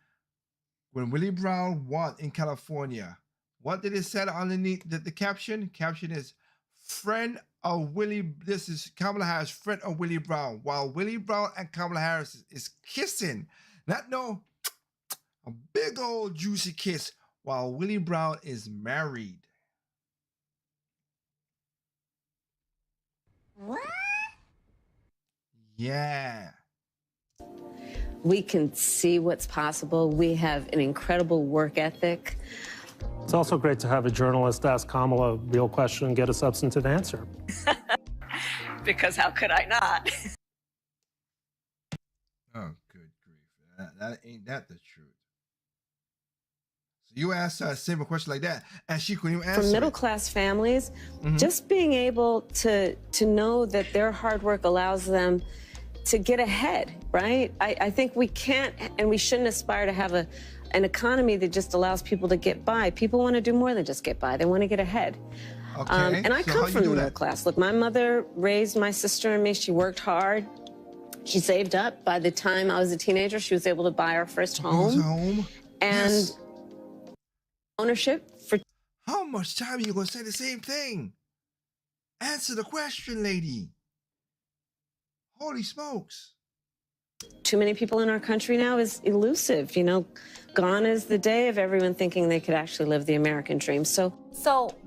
when Willie Brown won in California, what did it say underneath the caption? Caption is, friend of Willie, this is Kamala Harris, friend of Willie Brown, while Willie Brown and Kamala Harris is kissing. Not no, a big old juicy kiss while Willie Brown is married. What? Yeah. We can see what's possible. We have an incredible work ethic. It's also great to have a journalist ask Kamala a real question and get a substantive answer. Because how could I not? Oh, good grief. That ain't that the truth. So you asked her a simple question like that, and she couldn't even answer. For middle-class families, just being able to know that their hard work allows them to get ahead, right? I think we can't and we shouldn't aspire to have an economy that just allows people to get by. People want to do more than just get by. They want to get ahead. Okay. And I come from the middle class. Look, my mother raised my sister and me. She worked hard. She saved up. By the time I was a teenager, she was able to buy our first home. And yes. Ownership for... How much time are you going to say the same thing? Answer the question, lady. Holy smokes. Too many people in our country now is elusive. You know, gone is the day of everyone thinking they could actually live the American dream. So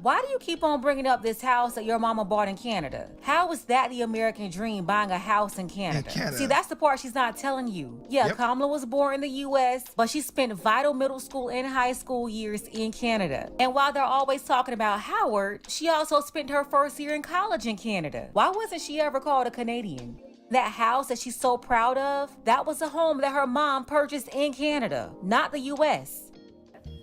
why do you keep on bringing up this house that your mama bought in Canada? How is that the American dream, buying a house in Canada? See, that's the part she's not telling you. Yeah, Kamala was born in the U.S., but she spent vital middle school and high school years in Canada. And while they're always talking about Howard, she also spent her first year in college in Canada. Why wasn't she ever called a Canadian? That house that she's so proud of, that was a home that her mom purchased in Canada, not the U.S.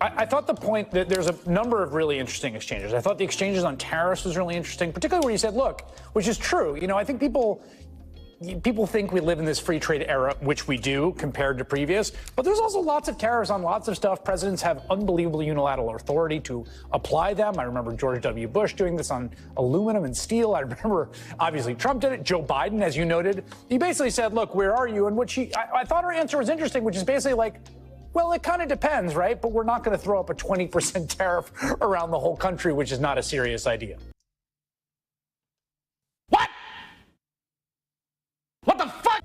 I thought the point that there's a number of really interesting exchanges. I thought the exchanges on tariffs was really interesting, particularly where you said, look, which is true. You know, I think people think we live in this free trade era, which we do compared to previous, but there's also lots of tariffs on lots of stuff. Presidents have unbelievable unilateral authority to apply them. I remember George W. Bush doing this on aluminum and steel. I remember, obviously, Trump did it. Joe Biden, as you noted, he basically said, look, where are you? And what I thought her answer was interesting, which is basically like, well, it kind of depends, right? But we're not going to throw up a 20% tariff around the whole country, which is not a serious idea. What the fuck?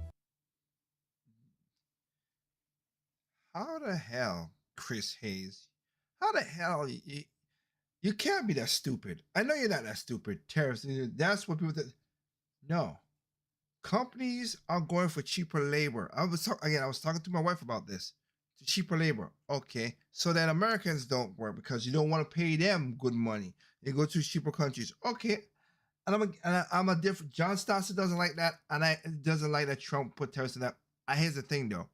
How the hell, Chris Hayes? How the hell you can't be that stupid? I know you're not that stupid. Tariffs. That's what people think. No, companies are going for cheaper labor. I was talking to my wife about this. Cheaper labor. Okay, so that Americans don't work because you don't want to pay them good money. They go to cheaper countries. Okay. And I'm a different. John Stossel doesn't like that, and I doesn't like that Trump put tariffs on that. Here's the thing, though.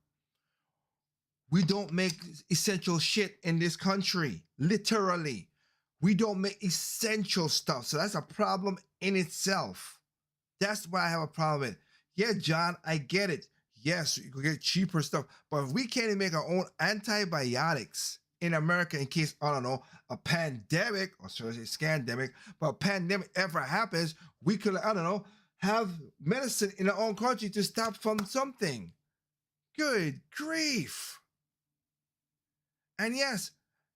We don't make essential shit in this country. Literally, we don't make essential stuff. So that's a problem in itself. That's why I have a problem with it. Yeah, John, I get it. Yes, you could get cheaper stuff, but if we can't even make our own antibiotics in America in case, I don't know, a pandemic, or should I say scandemic, but a pandemic ever happens, we could, I don't know, have medicine in our own country to stop from something. Good grief. And yes,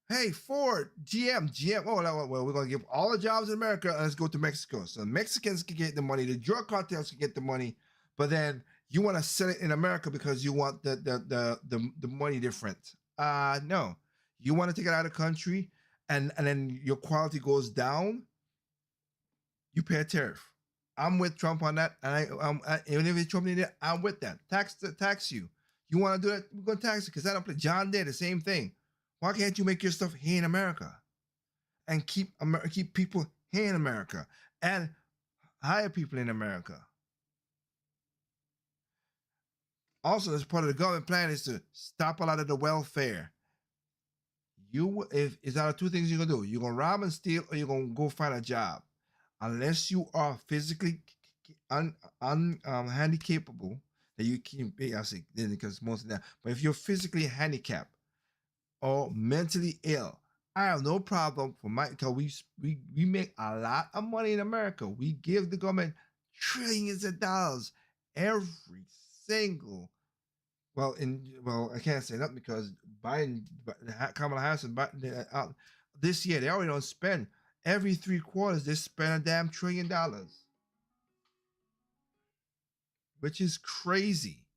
hey, Ford, GM, oh, well, we're going to give all the jobs in America and let's go to Mexico. So Mexicans can get the money, the drug cartels can get the money, but then you want to sell it in America because you want the money different. No. You want to take it out of the country and then your quality goes down, you pay a tariff. I'm with Trump on that. And even if Trump did it, I'm with that. Tax you. You want to do it, we're going to tax it because I don't play. John did the same thing. Why can't you make your stuff here in America and keep people here in America and hire people in America? Also, as part of the government plan is to stop a lot of the welfare. If it's out of two things you're gonna do, you're gonna rob and steal, or you're gonna go find a job. Unless you are physically handicapable, that you can be, I say, because most of that. But if you're physically handicapped or mentally ill, I have no problem for because we make a lot of money in America. We give the government trillions of dollars every single. Well, I can't say that because Kamala Harris, this year they already don't spend. Every 3 quarters they spend a damn $1 trillion, which is crazy.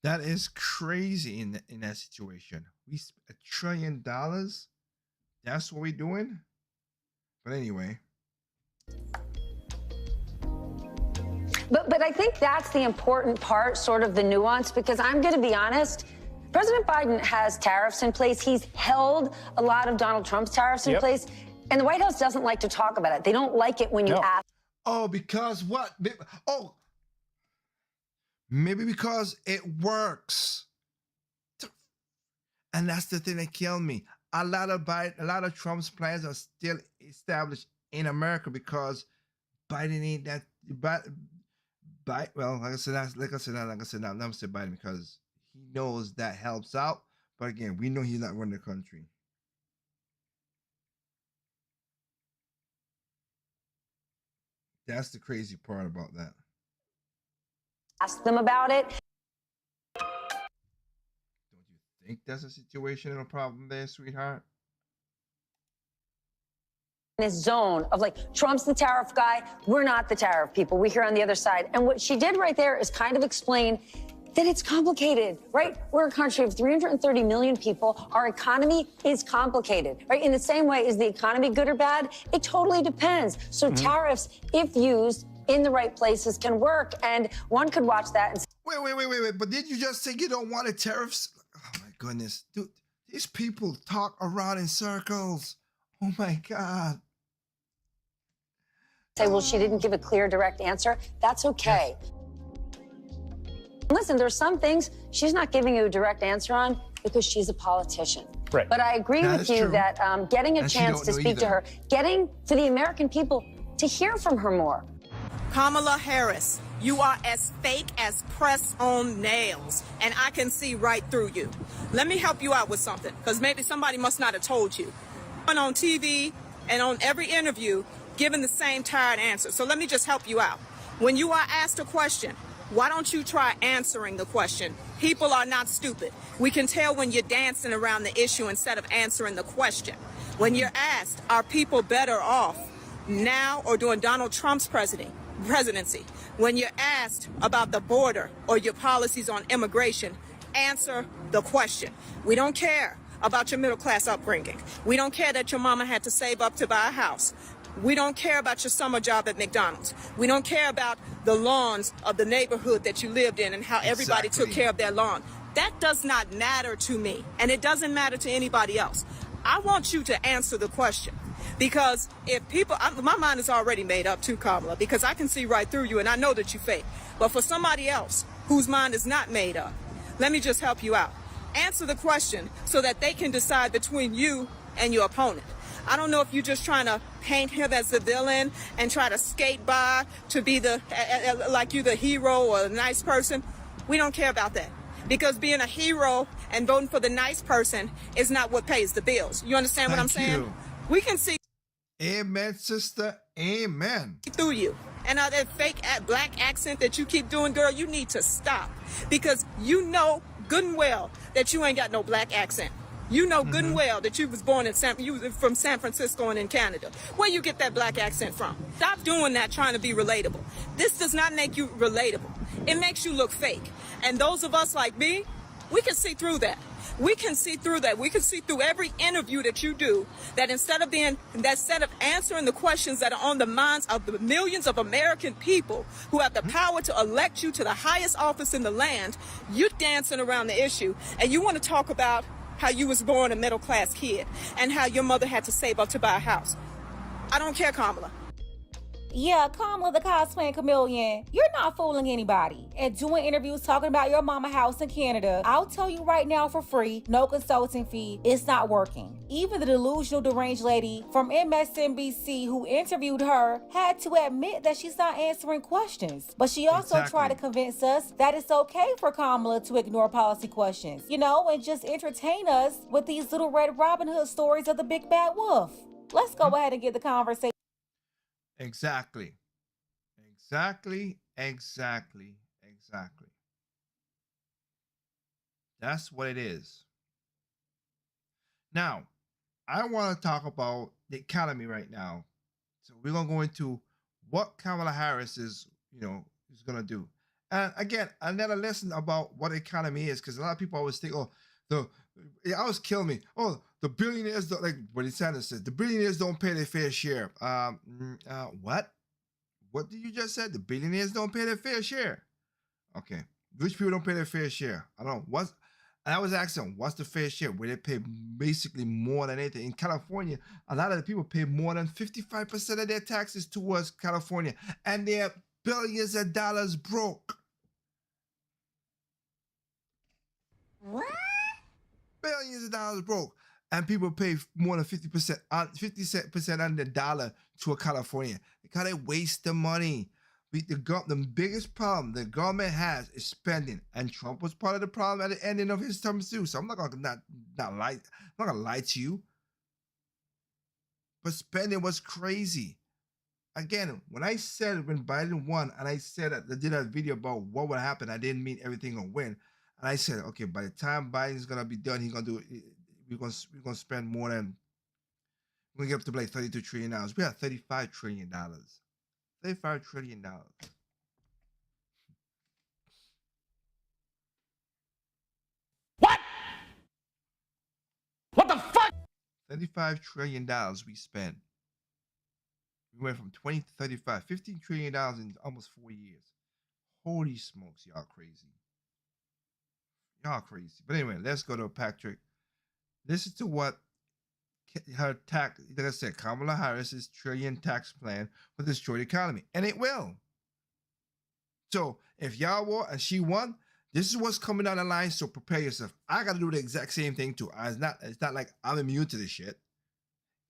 That is crazy in that situation. We spent $1 trillion. That's what we're doing. But anyway. But I think that's the important part, sort of the nuance, because I'm going to be honest. President Biden has tariffs in place. He's held a lot of Donald Trump's tariffs in place. And the White House doesn't like to talk about it. They don't like it when you ask. Oh, because what? Oh, maybe because it works. And that's the thing that killed me. A lot of Trump's plans are still established in America because Biden ain't that. Well, like I said, I'm not say Biden because he knows that helps out. But again, we know he's not running the country. That's the crazy part about that. Ask them about it. Think that's a situation and a problem there, sweetheart? This zone of like, Trump's the tariff guy, we're not the tariff people, we're here on the other side. And what she did right there is kind of explain that it's complicated, right? We're a country of 330 million people. Our economy is complicated, right? In the same way, is the economy good or bad? It totally depends. So tariffs, if used in the right places, can work. And one could watch that and say, Wait. But did you just say you don't want the tariffs? Oh my goodness. Dude, these people talk around in circles. Oh my God. Say, well, she didn't give a clear, direct answer. That's okay. Yes. Listen, there's some things she's not giving you a direct answer on because she's a politician. Right. But I agree with you that getting a chance to speak to her, getting for the American people to hear from her more. Kamala Harris, you are as fake as press-on nails, and I can see right through you. Let me help you out with something, because maybe somebody must not have told you. On TV and on every interview, giving the same tired answer. So let me just help you out. When you are asked a question, why don't you try answering the question? People are not stupid. We can tell when you're dancing around the issue instead of answering the question. When you're asked, are people better off now or during Donald Trump's presidency? When you're asked about the border or your policies on immigration, answer the question. We don't care about your middle class upbringing. We don't care that your mama had to save up to buy a house. We don't care about your summer job at McDonald's. We don't care about the lawns of the neighborhood that you lived in and how everybody took care of their lawn. That does not matter to me, and it doesn't matter to anybody else. I want you to answer the question. Because if people, my mind is already made up too, Kamala, because I can see right through you and I know that you fake. But for somebody else whose mind is not made up, let me just help you out. Answer the question so that they can decide between you and your opponent. I don't know if you're just trying to paint him as the villain and try to skate by to be like you the hero or a nice person. We don't care about that. Because being a hero and voting for the nice person is not what pays the bills. You understand what I'm saying? you. We can see Amen, sister. Amen. through you. And that fake black accent that you keep doing, girl, you need to stop. Because you know good and well that you ain't got no black accent. You know good and well that you was born in from San Francisco and in Canada. Where you get that black accent from? Stop doing that trying to be relatable. This does not make you relatable. It makes you look fake. And those of us like me, we can see through that. We can see through that. We can see through every interview that you do, that instead of answering the questions that are on the minds of the millions of American people who have the power to elect you to the highest office in the land, you're dancing around the issue. And you want to talk about how you was born a middle-class kid and how your mother had to save up to buy a house. I don't care, Kamala. Yeah, Kamala the cosplaying chameleon, you're not fooling anybody. And doing interviews talking about your mama house in Canada, I'll tell you right now for free, no consulting fee, it's not working. Even the delusional deranged lady from MSNBC who interviewed her had to admit that she's not answering questions. But she also tried to convince us that it's okay for Kamala to ignore policy questions, and just entertain us with these little Red Robin Hood stories of the big bad wolf. Let's go ahead and get the conversation. Exactly. That's what it is. Now, I want to talk about the economy right now. So we're going to go into what Kamala Harris is going to do. And again, another lesson about what economy is, because a lot of people always think, it always kill me. Oh, the billionaires don't, like what Sanders says, the billionaires don't pay their fair share. What? What did you just say? The billionaires don't pay their fair share. Okay. Rich people don't pay their fair share. I don't know. And I was asking, what's the fair share? Where they pay basically more than anything. In California, a lot of the people pay more than 55% of their taxes towards California. And they're billions of dollars broke. What? Billions of dollars broke. And people pay more than 50% on the dollar to a California. Because they waste the money. The biggest problem the government has is spending. And Trump was part of the problem at the ending of his term too. So I'm not gonna lie to you. But spending was crazy. Again, when Biden won, and I said that I did a video about what would happen, I didn't mean everything gonna win. And I said, okay, by the time Biden's gonna be done, he's gonna do it. We're gonna spend more than, we're gonna get up to like $32 trillion. We have $35 trillion. $35 trillion. What? What the fuck? $35 trillion we spent. We went from 20 to 35, $15 trillion in almost 4 years. Holy smokes, y'all crazy. Y'all crazy. But anyway, let's go to Patrick. Listen to what her tax, like I said, Kamala Harris's trillion tax plan will destroy the economy. And it will. So if y'all won and she won, this is what's coming down the line. So prepare yourself. I got to do the exact same thing too. It's not like I'm immune to this shit.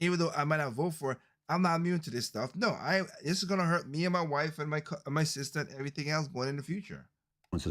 Even though I might not vote for it, I'm not immune to this stuff. No, this is going to hurt me and my wife and my sister and everything else going in the future.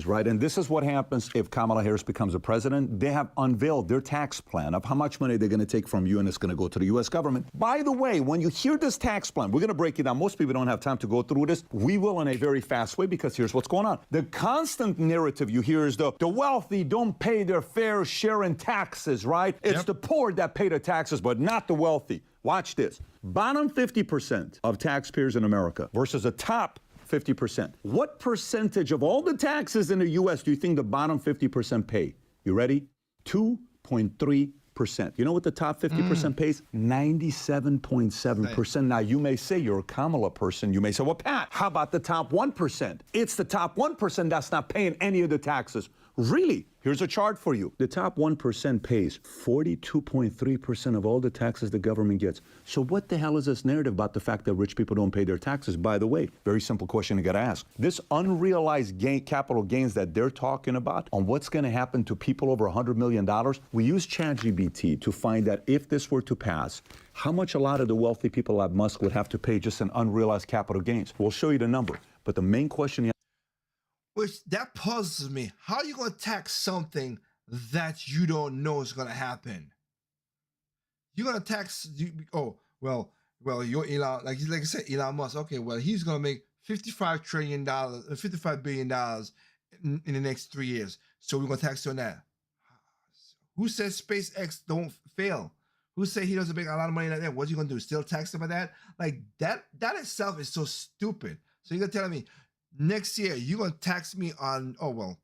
Right, and this is what happens if Kamala Harris becomes a president. They have unveiled their tax plan of how much money they're going to take from you, and it's going to go to the U.S. government. By the way, when you hear this tax plan, we're going to break it down. Most people don't have time to go through this. We will in a very fast way, because here's what's going on. The constant narrative you hear is the wealthy don't pay their fair share in taxes, right? It's the poor that pay the taxes, but not the wealthy. Watch this. Bottom 50% of taxpayers in America versus the top 50%. What percentage of all the taxes in the U.S. do you think the bottom 50% pay? You ready? 2.3%. You know what the top 50% pays? 97.7%. Now, you may say you're a Kamala person. You may say, well, Pat, how about the top 1%? It's the top 1% that's not paying any of the taxes. Really? Here's a chart for you. The top 1% pays 42.3% of all the taxes the government gets. So what the hell is this narrative about the fact that rich people don't pay their taxes? By the way, very simple question you got to ask. This unrealized capital gains that they're talking about on what's going to happen to people over $100 million, we use ChatGPT to find that if this were to pass, how much a lot of the wealthy people like Musk would have to pay just in unrealized capital gains. We'll show you the number. But the main question which that puzzles me. How are you going to tax something that you don't know is going to happen. You're going to tax, you're Elon, like I said, Elon Musk. Okay, well, he's going to make $55 billion in the next 3 years. So we're going to tax you on that. Who says SpaceX don't fail? Who say he doesn't make a lot of money like that? What's he going to do? Still tax him on that? Like that itself is so stupid. So you're going to tell me next year you're going to tax me on, you're going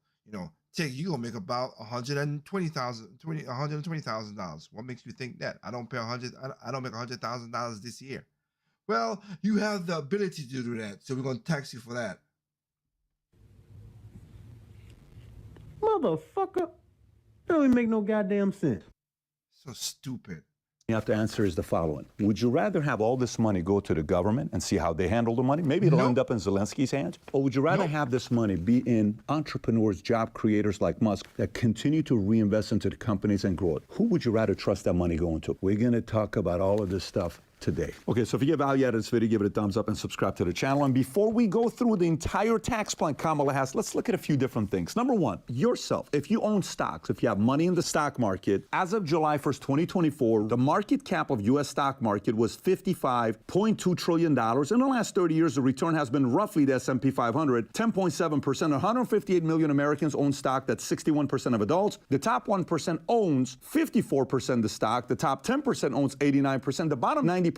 to make about $120,000. What makes you think that? I don't make $100,000 this year. Well, you have the ability to do that, so we're going to tax you for that. Motherfucker. That don't even make no goddamn sense. So stupid. You have to answer is the following. Would you rather have all this money go to the government and see how they handle the money? Maybe it'll end up in Zelensky's hands. Or would you rather have this money be in entrepreneurs, job creators like Musk that continue to reinvest into the companies and grow it? Who would you rather trust that money going to? We're going to talk about all of this stuff today. Okay, so if you get value out of this video, give it a thumbs up and subscribe to the channel. And before we go through the entire tax plan Kamala has, let's look at a few different things. Number one, yourself. If you own stocks, if you have money in the stock market, as of July 1st, 2024, the market cap of U.S. stock market was $55.2 trillion. In the last 30 years, the return has been roughly the S&P 500, 10.7%. 158 million Americans own stock. That's 61% of adults. The top 1% owns 54% of the stock. The top 10% owns 89%. The bottom 90%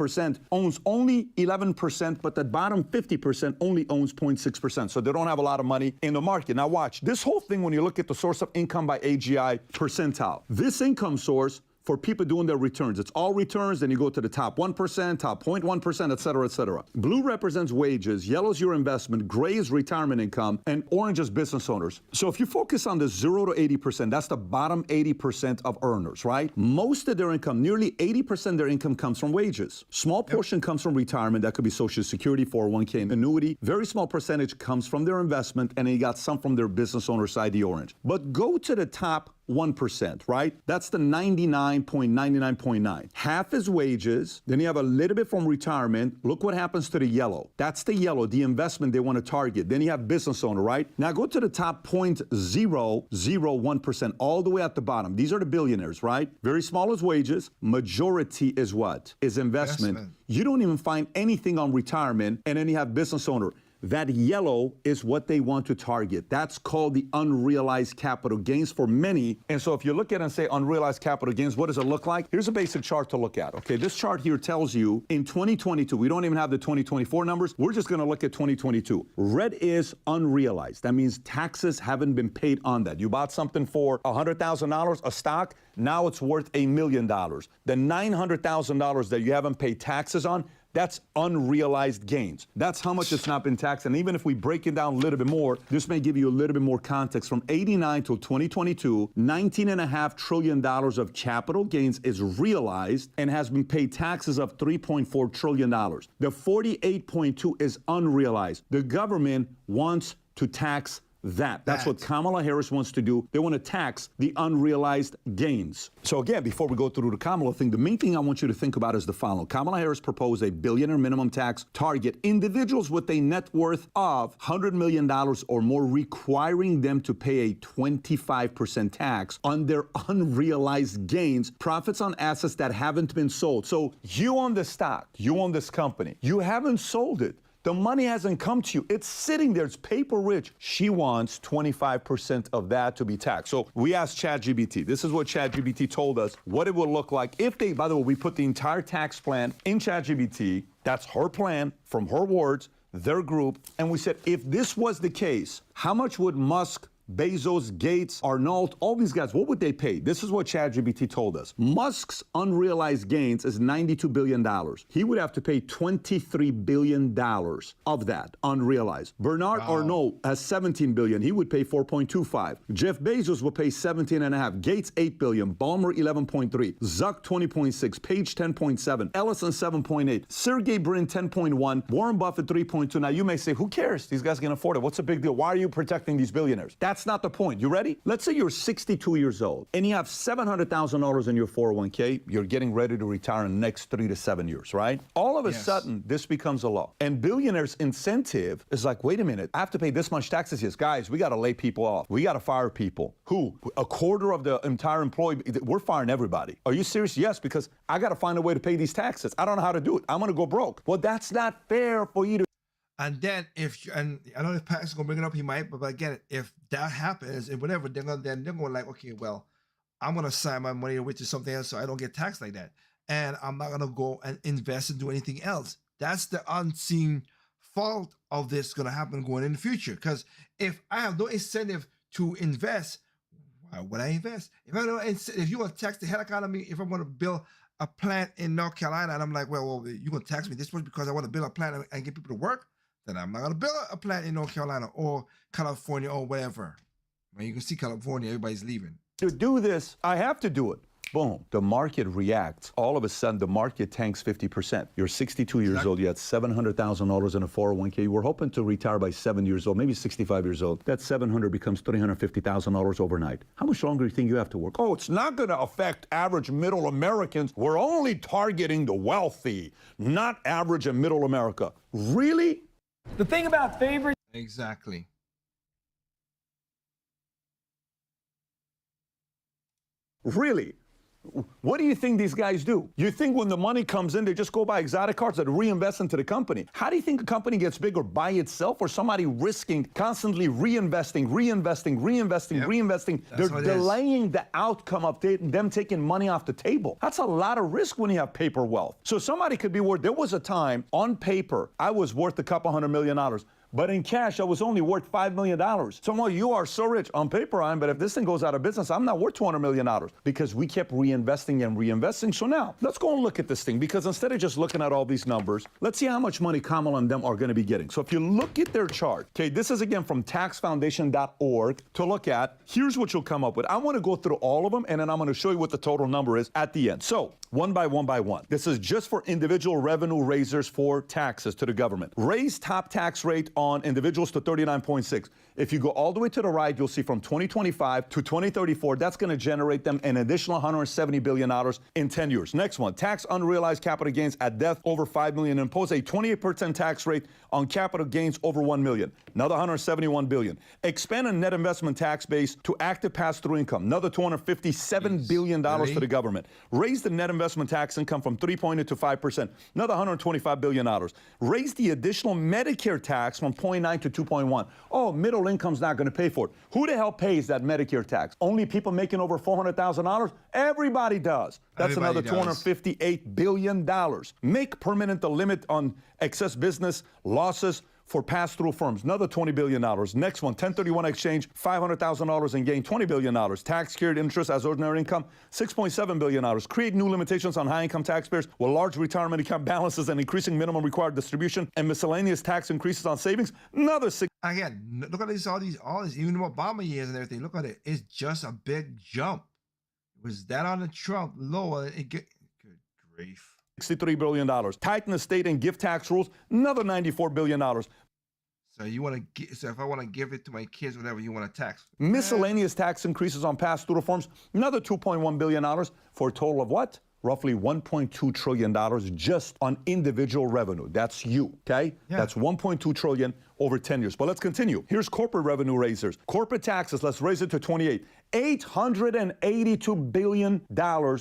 owns only 11%, but the bottom 50% only owns 0.6%. So they don't have a lot of money in the market. Now watch, this whole thing, when you look at the source of income by AGI percentile, this income source for people doing their returns. It's all returns, then you go to the top 1%, top 0.1%, et cetera, et cetera. Blue represents wages, yellow is your investment, gray is retirement income, and orange is business owners. So if you focus on the 0 to 80%, that's the bottom 80% of earners, right? Most of their income, nearly 80% of their income comes from wages. Small portion comes from retirement, that could be Social Security, 401k, and annuity. Very small percentage comes from their investment, and then you got some from their business owner side, the orange. But go to the top 1%, right? That's the 99.99.9. Half is wages. Then you have a little bit from retirement. Look what happens to the yellow. That's the yellow, the investment they want to target. Then you have business owner, right? Now go to the top 0.001%, all the way at the bottom. These are the billionaires, right? Very small is wages. Majority is what? Is investment. You don't even find anything on retirement. And then you have business owner. That yellow is what they want to target. That's called the unrealized capital gains for many. And so if you look at it and say unrealized capital gains, what does it look like? Here's a basic chart to look at. Okay, this chart here tells you in 2022, we don't even have the 2024 numbers. We're just going to look at 2022. Red is unrealized. That means taxes haven't been paid on that. You bought something for $100,000, a stock. Now it's worth $1 million. The $900,000 that you haven't paid taxes on, that's unrealized gains. That's how much it's not been taxed. And even if we break it down a little bit more, this may give you a little bit more context. From 89 till 2022, $19.5 trillion of capital gains is realized and has been paid taxes of $3.4 trillion. The 48.2 is unrealized. The government wants to tax that. That's what Kamala Harris wants to do. They want to tax the unrealized gains. So again, before we go through the Kamala thing, the main thing I want you to think about is the following. Kamala Harris proposed a billionaire minimum tax target individuals with a net worth of $100 million or more, requiring them to pay a 25% tax on their unrealized gains, profits on assets that haven't been sold. So you own the stock, you own this company, you haven't sold it. The money hasn't come to you. It's sitting there. It's paper rich. She wants 25% of that to be taxed. So we asked ChatGPT. This is what ChatGPT told us what it would look like if they, by the way, we put the entire tax plan in ChatGPT. That's her plan from her words, their group. And we said, if this was the case, how much would Musk, Bezos, Gates, Arnold, all these guys, what would they pay? This is what ChatGPT told us. Musk's unrealized gains is $92 billion. He would have to pay $23 billion of that unrealized. Bernard Arnault has $17 billion. He would pay $4.25. Jeff Bezos would pay $17.5. Gates, $8 billion. Ballmer, $11.3. Zuck, $20.6. Page, $10.7. Ellison, $7.8. Sergey Brin, $10.1. Warren Buffett, $3.2. Now you may say, who cares? These guys can afford it. What's the big deal? Why are you protecting these billionaires? That's That's not the point. You ready? Let's say you're 62 years old and you have $700,000 in your 401k. You're getting ready to retire in the next 3 to 7 years, right? All of a sudden, this becomes a law. And billionaires' incentive is like, wait a minute, I have to pay this much taxes. Yes, guys, we got to lay people off. We got to fire people. Who? A quarter of the entire employee. We're firing everybody. Are you serious? Yes, because I got to find a way to pay these taxes. I don't know how to do it. I'm going to go broke. Well, that's not fair for you to. And then and I know if Pat's gonna bring it up, he might, but again, if that happens and whatever, they're going like, okay, well, I'm gonna sign my money away to something else so I don't get taxed like that. And I'm not gonna go and invest and do anything else. That's the unseen fault of this gonna happen going in the future. Because if I have no incentive to invest, why would I invest? If you want to tax the hell out of me, if I'm gonna build a plant in North Carolina and I'm like, well, you're gonna tax me this much because I want to build a plant and get people to work, then I'm not going to build a plant in North Carolina or California or whatever. When you can see California, everybody's leaving. To do this, I have to do it. Boom. The market reacts. All of a sudden, the market tanks 50%. You're 62 years old. You had $700,000 in a 401k. You were hoping to retire by 7 years old, maybe 65 years old. That $700 becomes $350,000 overnight. How much longer do you think you have to work? Oh, it's not going to affect average middle Americans. We're only targeting the wealthy, not average and middle America. Really? The thing about favorites. Exactly. Really? What do you think these guys do? You think when the money comes in, they just go buy exotic cars that reinvest into the company? How do you think a company gets bigger by itself or somebody risking constantly reinvesting? That's They're delaying the outcome of them taking money off the table. That's a lot of risk when you have paper wealth. So somebody could be worth, there was a time on paper, I was worth a couple $100 million. But in cash, I was only worth $5 million. So you are so rich. On paper, but if this thing goes out of business, I'm not worth $200 million because we kept reinvesting and reinvesting. So now, let's go and look at this thing because instead of just looking at all these numbers, let's see how much money Kamala and them are going to be getting. So if you look at their chart, okay, this is again from taxfoundation.org to look at. Here's what you'll come up with. I want to go through all of them, and then I'm going to show you what the total number is at the end. So one by one. This is just for individual revenue raisers for taxes to the government. Raise top tax rate on individuals to 39.6. If you go all the way to the right, you'll see from 2025 to 2034, that's going to generate them an additional $170 billion in 10 years. Next one, tax unrealized capital gains at death over $5 million. Impose a 28% tax rate on capital gains over $1 million. Another $171 billion. Expand a net investment tax base to active pass-through income. Another $257 billion to the government. Raise the net investment tax income from 3.8 to 5%. Another $125 billion. Raise the additional Medicare tax from 0.9 to 2.1. Oh, middle income's not going to pay for it. Who the hell pays that Medicare tax? Only people making over $400,000? Everybody does. That's another $258 billion. Make permanent the limit on excess business losses for pass-through firms, another $20 billion. Next one, 1031 exchange, $500,000 in gain, $20 billion. Tax carried interest as ordinary income, $6.7 billion. Create new limitations on high-income taxpayers with large retirement account balances and increasing minimum required distribution and miscellaneous tax increases on savings, another $6. Again, look at this, all these, even Obama years and everything. Look at it. It's just a big jump. Was that on the Trump lower? Good grief. $63 billion. Tighten the state and gift tax rules, another $94 billion. So you want to so if I want to give it to my kids, whatever you want to tax. Miscellaneous tax increases on pass-through reforms, another $2.1 billion for a total of what? Roughly $1.2 trillion just on individual revenue. That's you, okay? Yeah. That's $1.2 trillion over 10 years. But let's continue. Here's corporate revenue raisers. Corporate taxes, let's raise it to 28. $882 billion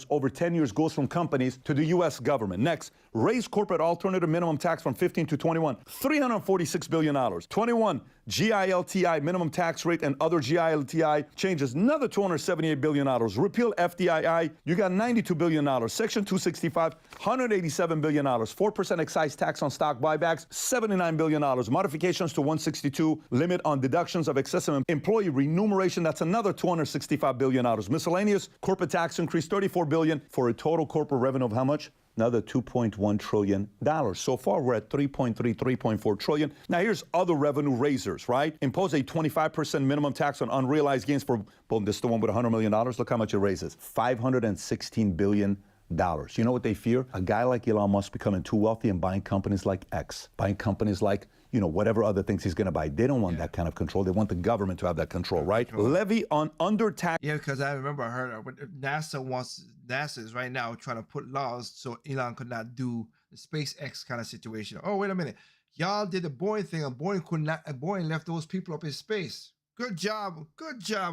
over 10 years goes from companies to the U.S. government. Next, raise corporate alternative minimum tax from 15 to 21. $346 billion. 21, GILTI minimum tax rate and other GILTI changes. Another $278 billion. Repeal FDII, you got $92 billion. Section 265, $187 billion. 4% excise tax on stock buybacks, $79 billion. Modifications to 162, limit on deductions of excessive employee remuneration, that's another $265 billion. Miscellaneous corporate tax increase, $34 billion for a total corporate revenue of how much? Another $2.1 trillion. So far, we're at 3.4 trillion. Now, here's other revenue raisers, right? Impose a 25% minimum tax on unrealized gains for, boom, this is the one with $100 million. Look how much it raises. $516 billion You know what they fear? A guy like Elon Musk becoming too wealthy and buying companies like X, buying companies like, you know, whatever other things he's going to buy. They don't want that kind of control. They want the government to have that control, right? Levy on under tax. Yeah, because I remember I heard NASA is right now trying to put laws so Elon could not do the SpaceX kind of situation. Oh, wait a minute. Y'all did the Boeing thing, and Boeing left those people up in space. Good job,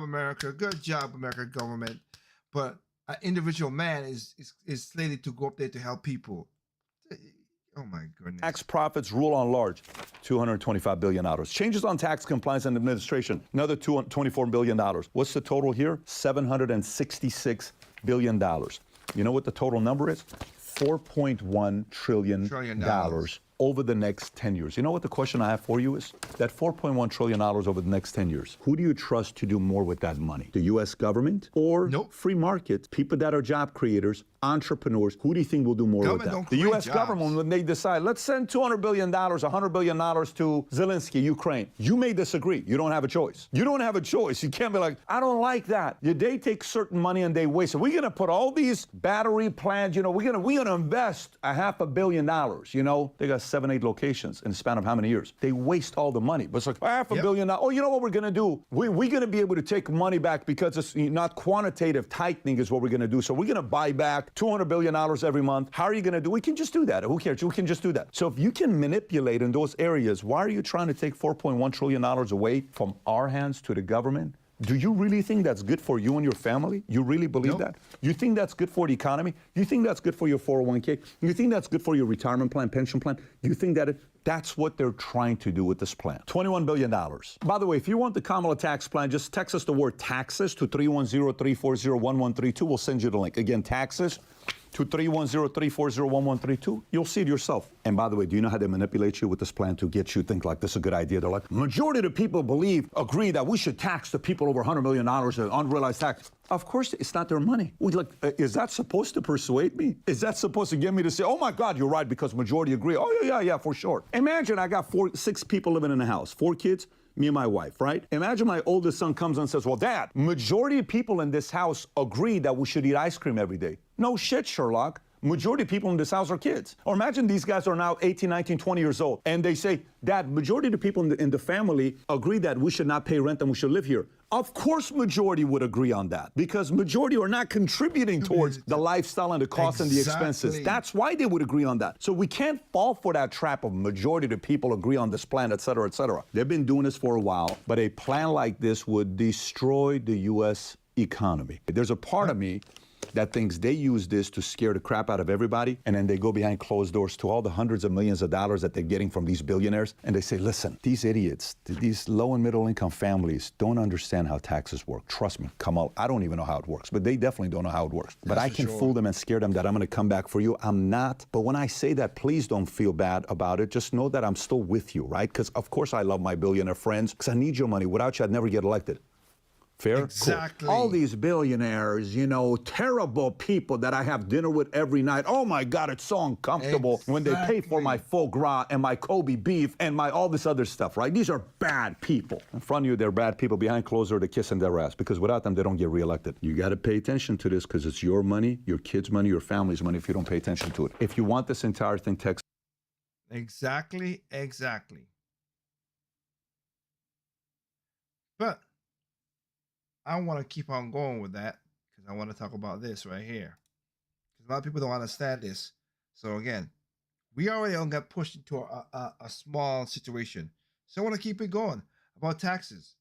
America. Good job, American government. But an individual man is slated to go up there to help people. Oh my goodness. Tax profits rule on large, $225 billion. Changes on tax compliance and administration, another $24 billion. What's the total here? $766 billion. You know what the total number is? $4.1 trillion over the next 10 years. You know what the question I have for you is? That $4.1 trillion over the next 10 years, who do you trust to do more with that money? The U.S. government or free market, people that are job creators, entrepreneurs? Who do you think will do more with that? The U.S. government, when they decide, let's send $200 billion, $100 billion to Zelensky, Ukraine. You may disagree. You don't have a choice. You don't have a choice. You can't be like, I don't like that. They take certain money and they waste it. We're going to put all these battery plants, you know, we're going to invest $500 million. You know, they got 7-8 locations in the span of how many years? They waste all the money. But it's like $500 million. Oh, you know what we're going to do? We're going to be able to take money back because it's not quantitative tightening is what we're going to do. So we're going to buy back $200 billion every month. How are you going to do? We can just do that. Who cares? We can just do that. So if you can manipulate in those areas, why are you trying to take $4.1 trillion away from our hands to the government? Do you really think that's good for you and your family? You really believe that? You think that's good for the economy? You think that's good for your 401k? You think that's good for your retirement plan, pension plan? You think that that's what they're trying to do with this plan? $21 billion. By the way, if you want the Kamala tax plan, just text us the word taxes to 310-340-1132. We'll send you the link. Again, taxes to 310-340-1132. You'll see it yourself. And by the way, do you know how they manipulate you with this plan to get you to think like this is a good idea? They're like, majority of the people agree that we should tax the people over $100 million unrealized tax. Of course, it's not their money. Is that supposed to persuade me? Is that supposed to get me to say, oh my God, you're right, because majority agree? Oh, yeah, for sure. Imagine I got 6 people living in a house, 4 kids, me and my wife, right? Imagine my oldest son comes and says, well, Dad, majority of people in this house agree that we should eat ice cream every day. No shit, Sherlock. Majority of people in this house are kids. Or imagine these guys are now 18, 19, 20 years old, and they say, Dad, majority of the people in the family agree that we should not pay rent and we should live here. Of course majority would agree on that, because majority are not contributing towards the lifestyle and the costs and the expenses. That's why they would agree on that. So we can't fall for that trap of majority of the people agree on this plan, et cetera, et cetera. They've been doing this for a while, but a plan like this would destroy the U.S. economy. There's a part of me that thinks they use this to scare the crap out of everybody, and then they go behind closed doors to all the hundreds of millions of dollars that they're getting from these billionaires, and they say, listen, these idiots, these low and middle income families don't understand how taxes work. Trust me, Kamal, I don't even know how it works, but they definitely don't know how it works. But I can fool them and scare them that I'm gonna come back for you. I'm not. But when I say that, please don't feel bad about it. Just know that I'm still with you, right? Because of course I love my billionaire friends, because I need your money. Without you, I'd never get elected. Fair? Exactly. Cool. All these billionaires, you know, terrible people that I have dinner with every night. Oh my God, it's so uncomfortable when they pay for my foie gras and my Kobe beef and my all this other stuff, right? These are bad people. In front of you, they're bad people. Behind closed doors, they're kissing their ass, because without them, they don't get reelected. You got to pay attention to this, because it's your money, your kids' money, your family's money if you don't pay attention to it. If you want this entire thing, text. Exactly. But I want to keep on going with that, because I want to talk about this right here. Because a lot of people don't understand this. So again, we already got pushed into a small situation. So I want to keep it going about taxes.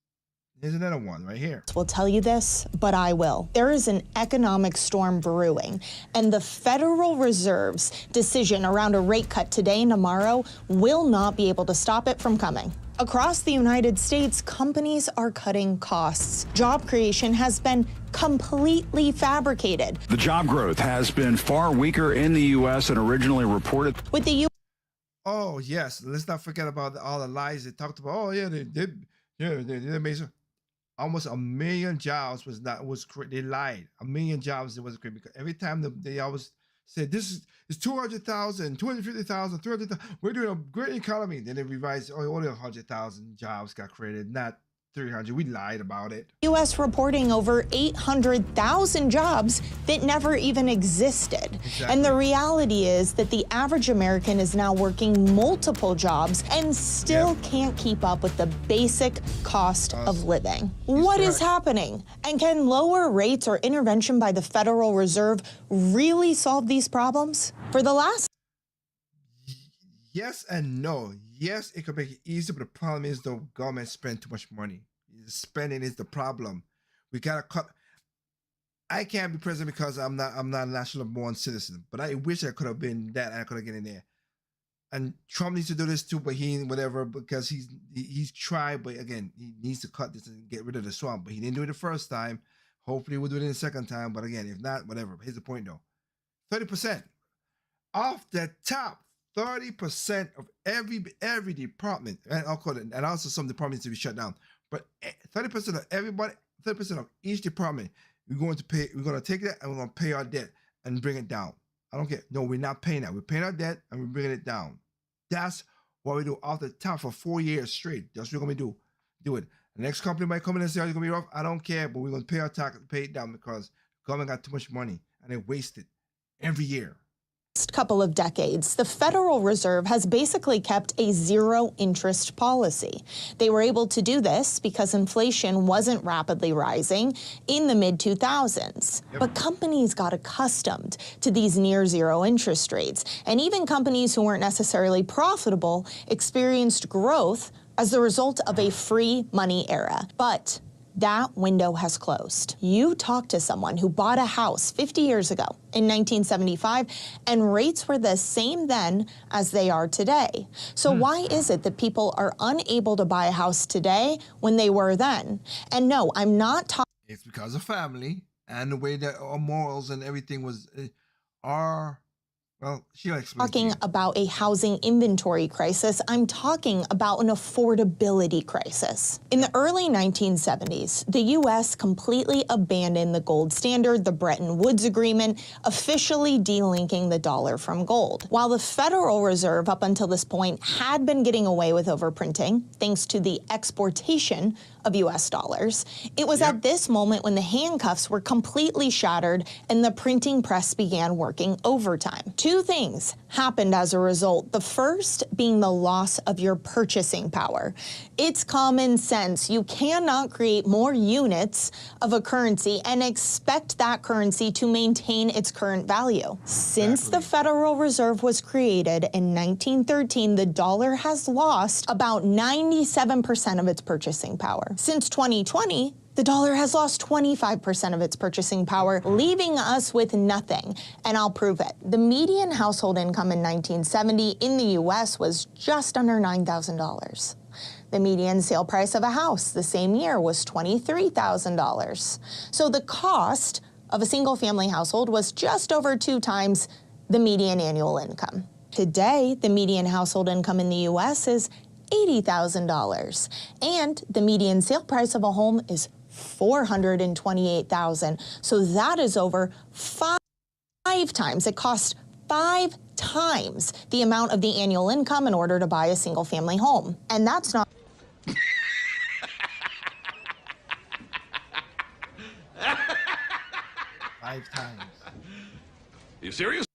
Here's another one right here. Will tell you this, but I will. There is an economic storm brewing, and the Federal Reserve's decision around a rate cut today and tomorrow will not be able to stop it from coming. Across the United States, companies are cutting costs. Job creation has been completely fabricated. The job growth has been far weaker in the U.S. than originally reported. With the Oh, yes. Let's not forget about all the lies they talked about. Oh, yeah, they did. Yeah, they made almost 1 million jobs they lied. 1 million jobs it wasn't created, because every time they always said this is 200,000, 250,000, 300,000. We're doing a great economy. Then they revised, only 100,000 jobs got created, not 300. We lied about it. U.S. reporting over 800,000 jobs that never even existed. And the reality is that the average American is now working multiple jobs and still can't keep up with the basic cost of living. What is happening? And can lower rates or intervention by the Federal Reserve really solve these problems? For the last Yes and no. Yes, it could make it easier, but the problem is the government spend too much money. Spending is the problem. We gotta cut. I can't be president because I'm not a national born citizen, but I wish I could have been that. I could have get in there. And Trump needs to do this too, but he ain't whatever because he's tried, but again, he needs to cut this and get rid of the swamp. But he didn't do it the first time. Hopefully we'll do it in the second time. But again, if not, whatever. Here's the point though. 30% off the top. 30% of every department, and I'll call it, and also some departments to be shut down. But 30% of everybody, 30% of each department, we're going to take that and we're going to pay our debt and bring it down. I don't care. No, we're not paying that. We're paying our debt and we're bringing it down. That's what we do off the top for 4 years straight. That's what we're going to do it. The next company might come in and say, oh, it's going to be rough. I don't care, but we're going to pay our tax, pay it down because the government got too much money and they waste it every year. Couple of decades, the Federal Reserve has basically kept a zero interest policy. They were able to do this because inflation wasn't rapidly rising in the mid-2000s. But companies got accustomed to these near zero interest rates, and even companies who weren't necessarily profitable experienced growth as the result of a free money era. But that window has closed. You talk to someone who bought a house 50 years ago in 1975, and rates were the same then as they are today. So why is it that people are unable to buy a house today when they were then? And no, I'm not talking. It's because of family and the way that our morals and everything was well, she'll explain. Talking about a housing inventory crisis, I'm talking about an affordability crisis. In the early 1970s, the U.S. completely abandoned the gold standard, the Bretton Woods Agreement, officially delinking the dollar from gold. While the Federal Reserve, up until this point, had been getting away with overprinting, thanks to the exportation of U.S. dollars, it was at this moment when the handcuffs were completely shattered and the printing press began working overtime. Two things happened as a result. The first being the loss of your purchasing power. It's common sense. You cannot create more units of a currency and expect that currency to maintain its current value. Since the Federal Reserve was created in 1913, the dollar has lost about 97% of its purchasing power. Since 2020, the dollar has lost 25% of its purchasing power, leaving us with nothing. And I'll prove it. The median household income in 1970 in the U.S. was just under $9,000. The median sale price of a house the same year was $23,000. So the cost of a single-family household was just over 2 times the median annual income. Today, the median household income in the U.S. is $80,000, and the median sale price of a home is $428,000. So that is over 5 times. It costs 5 times the amount of the annual income in order to buy a single-family home, and that's not. 5 times. Are you serious?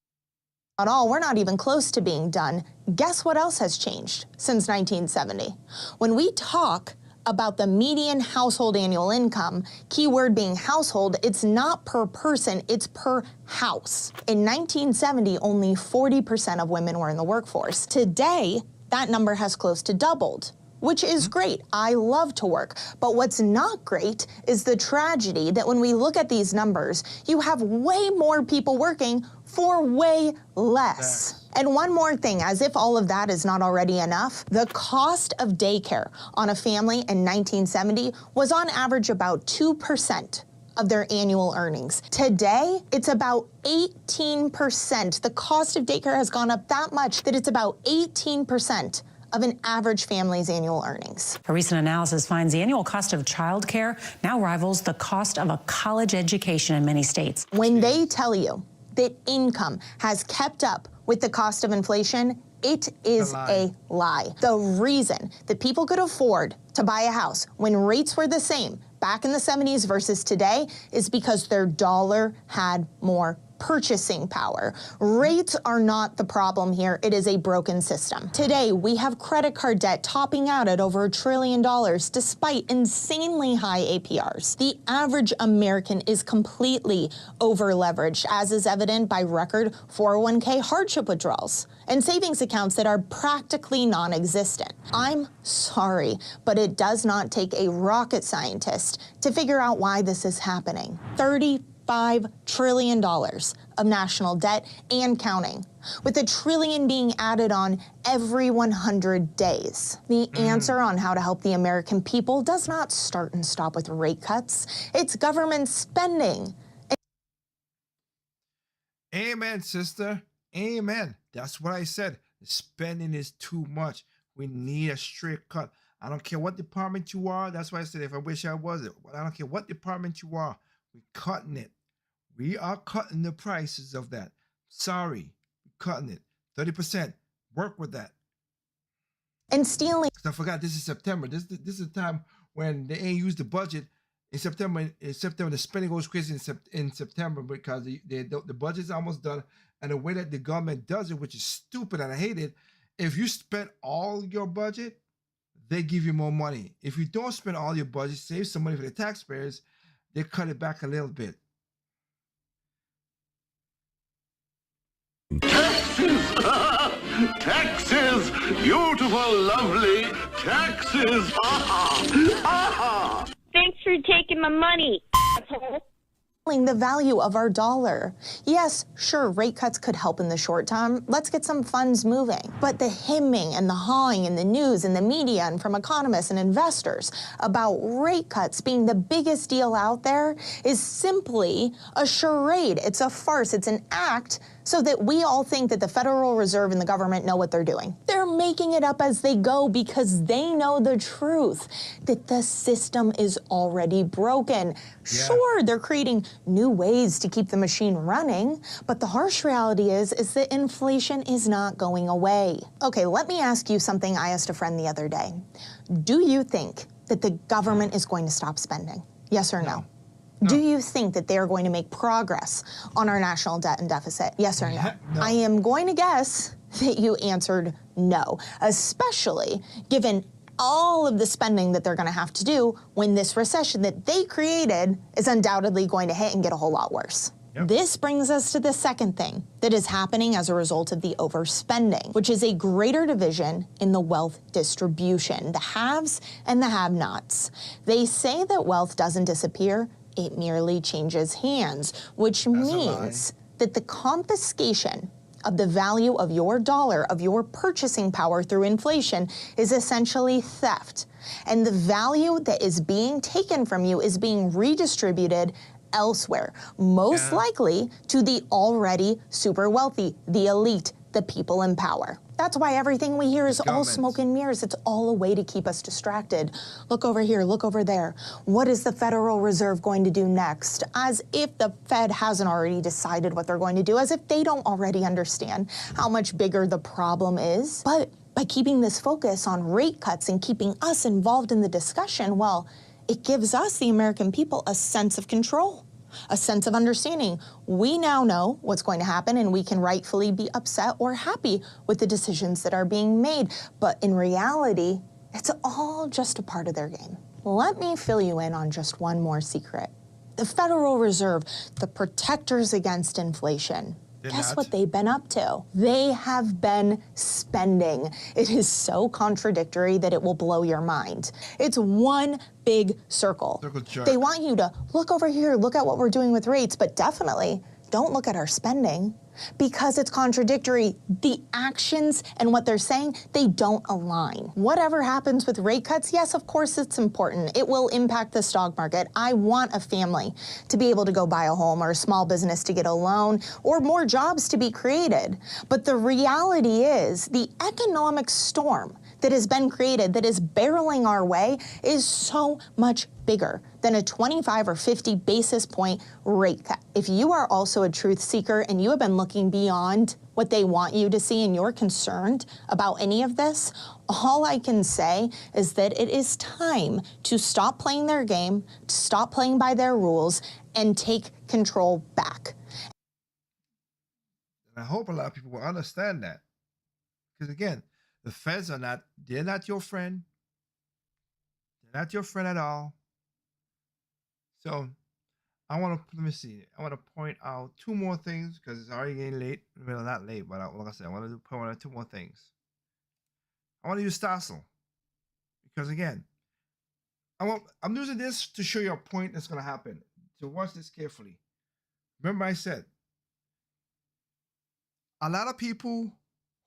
Not all, we're not even close to being done. Guess what else has changed since 1970? When we talk about the median household annual income, keyword being household, it's not per person, it's per house. In 1970, only 40% of women were in the workforce. Today, that number has close to doubled, which is great. I love to work. But what's not great is the tragedy that when we look at these numbers, you have way more people working for way less. And one more thing, as if all of that is not already enough, the cost of daycare on a family in 1970 was on average about 2% of their annual earnings. Today, it's about 18%. The cost of daycare has gone up that much that it's about 18% of an average family's annual earnings. A recent analysis finds the annual cost of childcare now rivals the cost of a college education in many states. When they tell you that income has kept up with the cost of inflation, It is a lie. The reason that people could afford to buy a house when rates were the same back in the 70s versus today is because their dollar had more purchasing power. Rates are not the problem here. It is a broken system. Today, we have credit card debt topping out at over $1 trillion despite insanely high APRs. The average American is completely over-leveraged, as is evident by record 401k hardship withdrawals and savings accounts that are practically non-existent. I'm sorry, but it does not take a rocket scientist to figure out why this is happening. $35 trillion of national debt and counting, with $1 trillion being added on every 100 days. The answer on how to help the American people does not start and stop with rate cuts. It's government spending. Amen, sister. Amen. That's what I said. The spending is too much. We need a strict cut. I don't care what department you are. That's why I said if I wish I was it. But I don't care what department you are. We're cutting it. We are cutting the prices of that. Sorry, we're cutting it. 30%. Work with that. And stealing. I forgot this is September. This is the time when they ain't used the budget. In September, the spending goes crazy in September because the budget's almost done. And the way that the government does it, which is stupid and I hate it, if you spend all your budget, they give you more money. If you don't spend all your budget, save some money for the taxpayers, they cut it back a little bit. Taxes! Taxes! Beautiful, lovely taxes! Thanks for taking my money, asshole. The value of our dollar. Yes, sure, rate cuts could help in the short term. Let's get some funds moving. But the hemming and the hawing in the news and the media and from economists and investors about rate cuts being the biggest deal out there is simply a charade. It's a farce. It's an act so that we all think that the Federal Reserve and the government know what they're doing. They're making it up as they go because they know the truth, that the system is already broken. Yeah. Sure, they're creating new ways to keep the machine running, but the harsh reality is that inflation is not going away. Okay, let me ask you something I asked a friend the other day. Do you think that the government is going to stop spending? Yes or no? No. Do you think that they are going to make progress on our national debt and deficit? Yes or no? No. I am going to guess that you answered no, especially given all of the spending that they're going to have to do when this recession that they created is undoubtedly going to hit and get a whole lot worse. Yep. This brings us to the second thing that is happening as a result of the overspending, which is a greater division in the wealth distribution, the haves and the have-nots. They say that wealth doesn't disappear. It merely changes hands, which means that the confiscation of the value of your dollar, of your purchasing power through inflation, is essentially theft. And the value that is being taken from you is being redistributed elsewhere, most likely to the already super wealthy, the elite, the people in power. That's why everything we hear is all smoke and mirrors. It's all a way to keep us distracted. Look over here, look over there. What is the Federal Reserve going to do next? As if the Fed hasn't already decided what they're going to do, as if they don't already understand how much bigger the problem is. But by keeping this focus on rate cuts and keeping us involved in the discussion, well, it gives us, the American people, a sense of control. A sense of understanding. We now know what's going to happen and we can rightfully be upset or happy with the decisions that are being made. But in reality, it's all just a part of their game. Let me fill you in on just one more secret. The Federal Reserve, the protectors against inflation, guess what they've been up to? They have been spending. It is so contradictory that it will blow your mind. It's one big circle. They want you to look over here, look at what we're doing with rates, but definitely don't look at our spending because it's contradictory. The actions and what they're saying, they don't align. Whatever happens with rate cuts, yes, of course it's important. It will impact the stock market. I want a family to be able to go buy a home or a small business to get a loan or more jobs to be created. But the reality is the economic storm that has been created, that is barreling our way, is so much bigger than a 25 or 50 basis point rate cut. If you are also a truth seeker and you have been looking beyond what they want you to see and you're concerned about any of this, all I can say is that it is time to stop playing their game, to stop playing by their rules, and take control back. And I hope a lot of people will understand that. Because again, the feds are not, they're not your friend. They're not your friend at all. So I want to, let me see. I want to point out two more things because it's already getting late. Well, not late, but like I said, I want to point out two more things. I want to use Stossel because again, I'm using this to show you a point that's going to happen. So watch this carefully. Remember I said, a lot of people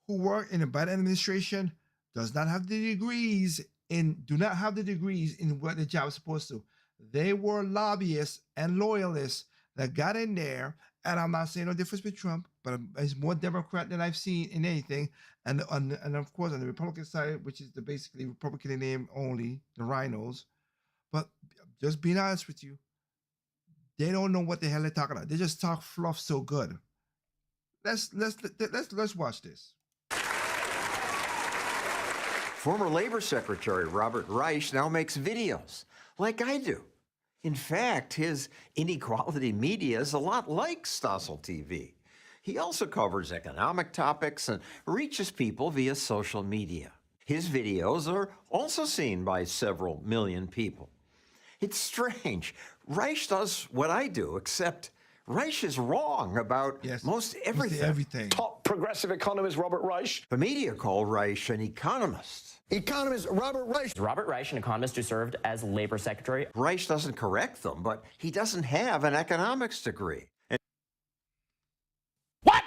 who work in the Biden administration do not have the degrees in what the job is supposed to. They were lobbyists and loyalists that got in there, and I'm not saying no difference with Trump, but he's more Democrat than I've seen in anything. And of course on the Republican side, which is the basically Republican in name only, the rhinos. But just being honest with you, they don't know what the hell they're talking about. They just talk fluff so good. Let's watch this. Former Labor Secretary Robert Reich now makes videos, like I do. In fact, his inequality media is a lot like Stossel TV. He also covers economic topics and reaches people via social media. His videos are also seen by several million people. It's strange. Reich does what I do, except Reich is wrong about most everything. Top progressive economist Robert Reich. The media call Reich an economist. Economist Robert Reich. Robert Reich, an economist who served as Labor Secretary. Reich doesn't correct them, but he doesn't have an economics degree. What?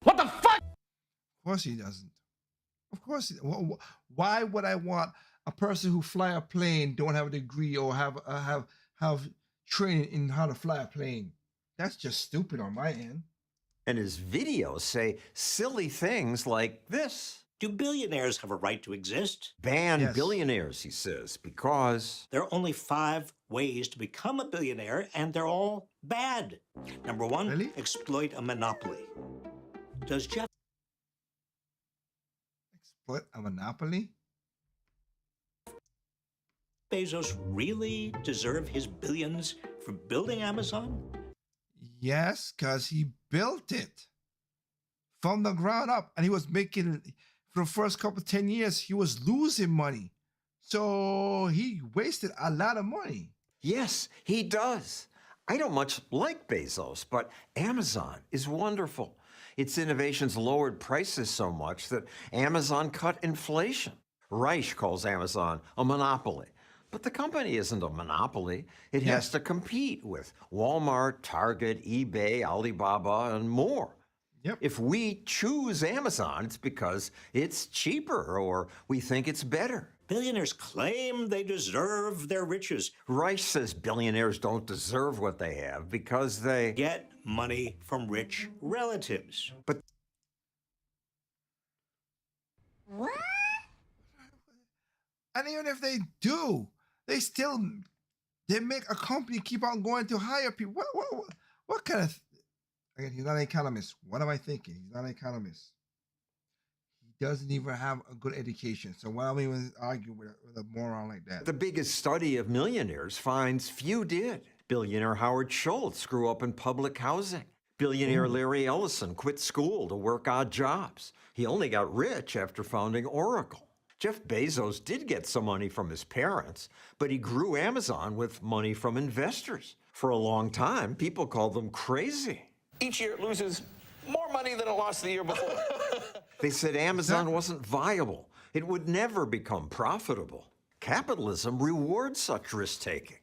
What the fuck? Of course he doesn't. Of course. Why would I want a person who fly a plane don't have a degree or have training in how to fly a plane? That's just stupid on my end. And his videos say silly things like this. Do billionaires have a right to exist? Ban billionaires, he says, because there are only 5 ways to become a billionaire, and they're all bad. Number 1, exploit a monopoly. Does Jeff exploit a monopoly? Bezos really deserve his billions for building Amazon? Yes, because he built it from the ground up, and he was making, for the first couple 10 years, he was losing money. So he wasted a lot of money. Yes, he does. I don't much like Bezos, but Amazon is wonderful. Its innovations lowered prices so much that Amazon cut inflation. Reich calls Amazon a monopoly. But the company isn't a monopoly. It has to compete with Walmart, Target, eBay, Alibaba, and more. If we choose Amazon, it's because it's cheaper or we think it's better. Billionaires claim they deserve their riches. Reich says billionaires don't deserve what they have because they get money from rich relatives. But what? And even if they do, they make a company keep on going to hire people. What kind of? Again, he's not an economist. What am I thinking? He's not an economist. He doesn't even have a good education. So why am I even arguing with a moron like that? The biggest study of millionaires finds few did. Billionaire Howard Schultz grew up in public housing. Billionaire Larry Ellison quit school to work odd jobs. He only got rich after founding Oracle. Jeff Bezos did get some money from his parents, but he grew Amazon with money from investors. For a long time, people called them crazy. Each year it loses more money than it lost the year before. They said Amazon wasn't viable. It would never become profitable. Capitalism rewards such risk-taking.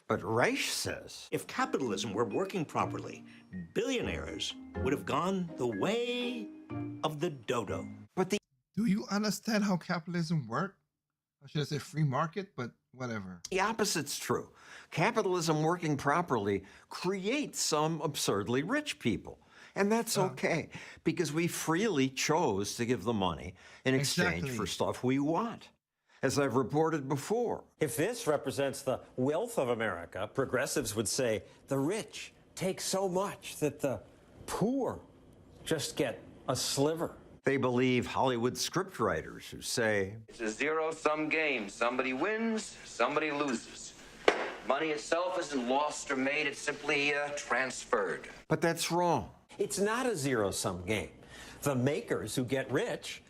But Reich says, if capitalism were working properly, billionaires would have gone the way of the dodo. But do you understand how capitalism works? Or should I say free market, but whatever. The opposite's true. Capitalism working properly creates some absurdly rich people. And that's okay, because we freely chose to give the money in exchange for stuff we want. As I've reported before. If this represents the wealth of America, progressives would say the rich take so much that the poor just get a sliver. They believe Hollywood scriptwriters who say, it's a zero-sum game. Somebody wins, somebody loses. Money itself isn't lost or made, it's simply transferred. but that's wrong. It's not a zero-sum game. The makers who get rich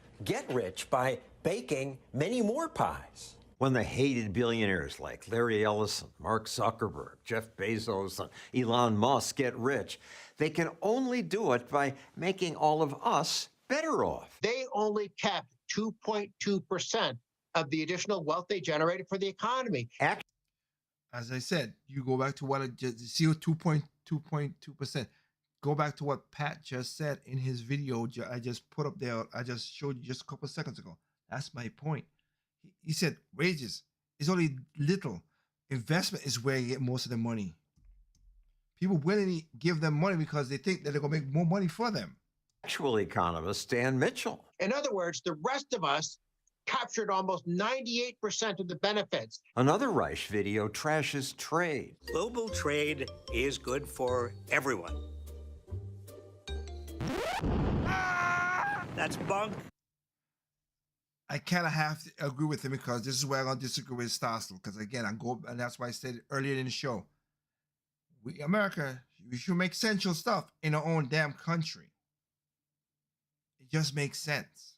by baking many more pies. When the hated billionaires like Larry Ellison, Mark Zuckerberg, Jeff Bezos, and Elon Musk get rich, they can only do it by making all of us better off. They only kept 2.2% of the additional wealth they generated for the economy. As I said, you go back to what it just, see 2.2%. Go back to what Pat just said in his video I just put up there. I just showed you just a couple of seconds ago. That's my point. He said wages is only little. Investment is where you get most of the money. People willingly give them money because they think that they're going to make more money for them. Actual economist Dan Mitchell. In other words, the rest of us captured almost 98% of the benefits. Another Reich video trashes trade. Global trade is good for everyone. That's bunk. I kind of have to agree with him because this is where I'm going to disagree with Stossel. Because again, and that's why I said earlier in the show, America, we should make essential stuff in our own damn country. It just makes sense.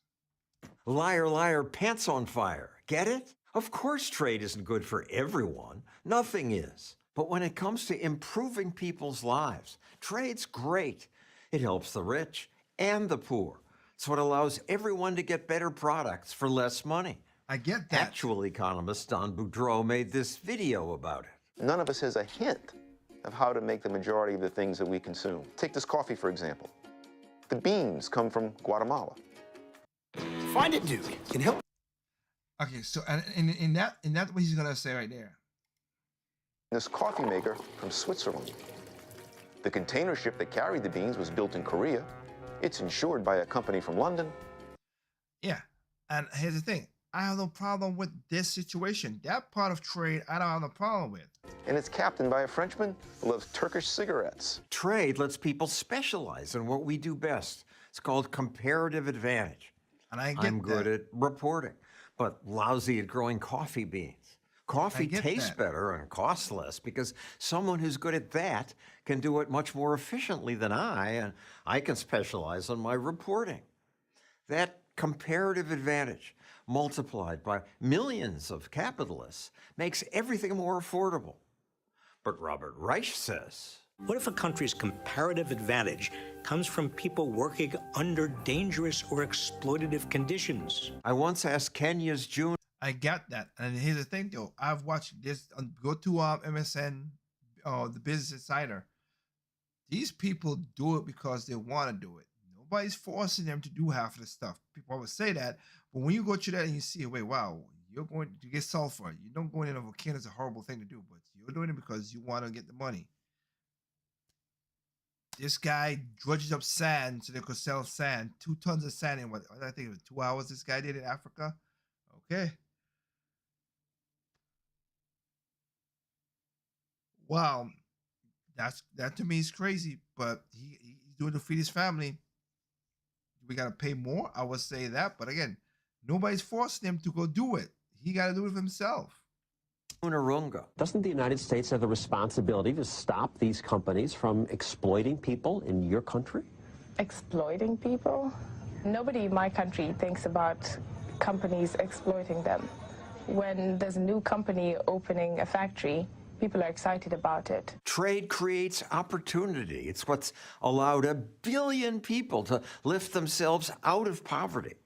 Liar, liar, pants on fire. Get it? Of course trade isn't good for everyone. Nothing is. But when it comes to improving people's lives, trade's great. It helps the rich and the poor. It's what allows everyone to get better products for less money. I get that. Actual economist Don Boudreau made this video about it. None of us has a hint of how to make the majority of the things that we consume. Take this coffee, for example. The beans come from Guatemala. Find it, dude. Can help. Okay, so and in that what he's gonna say right there. This coffee maker from Switzerland. The container ship that carried the beans was built in Korea. It's insured by a company from London. Yeah, and here's the thing. I have no problem with this situation. That part of trade, I don't have no problem with. And it's captained by a Frenchman who loves Turkish cigarettes. Trade lets people specialize in what we do best. It's called comparative advantage. And I get I'm good at reporting, but lousy at growing coffee beans. Coffee tastes better and costs less because someone who's good at that can do it much more efficiently than and I can specialize on my reporting. That comparative advantage, multiplied by millions of capitalists, makes everything more affordable. But Robert Reich says, what if a country's comparative advantage comes from people working under dangerous or exploitative conditions? I once asked Kenya's June. I got that. And here's the thing, though. I've watched this. Go to MSN, the Business Insider. These people do it because they want to do it. Nobody's forcing them to do half of the stuff. People always say that. But when you go to that and you see, wait, wow, you're going to get sulfur. You don't go in a volcano is a horrible thing to do, but you're doing it because you want to get the money. This guy drudges up sand so they could sell sand. 2 tons of sand in what I think it was 2 hours this guy did in Africa. Okay. Wow. That to me is crazy, but he's doing it to feed his family. We gotta pay more. I would say that, but again, nobody's forcing him to go do it. He gotta do it himself. Doesn't the United States have the responsibility to stop these companies from exploiting people in your country? Exploiting people? Nobody in my country thinks about companies exploiting them. When there's a new company opening a factory, people are excited about it. Trade creates opportunity. It's what's allowed 1 billion people to lift themselves out of poverty.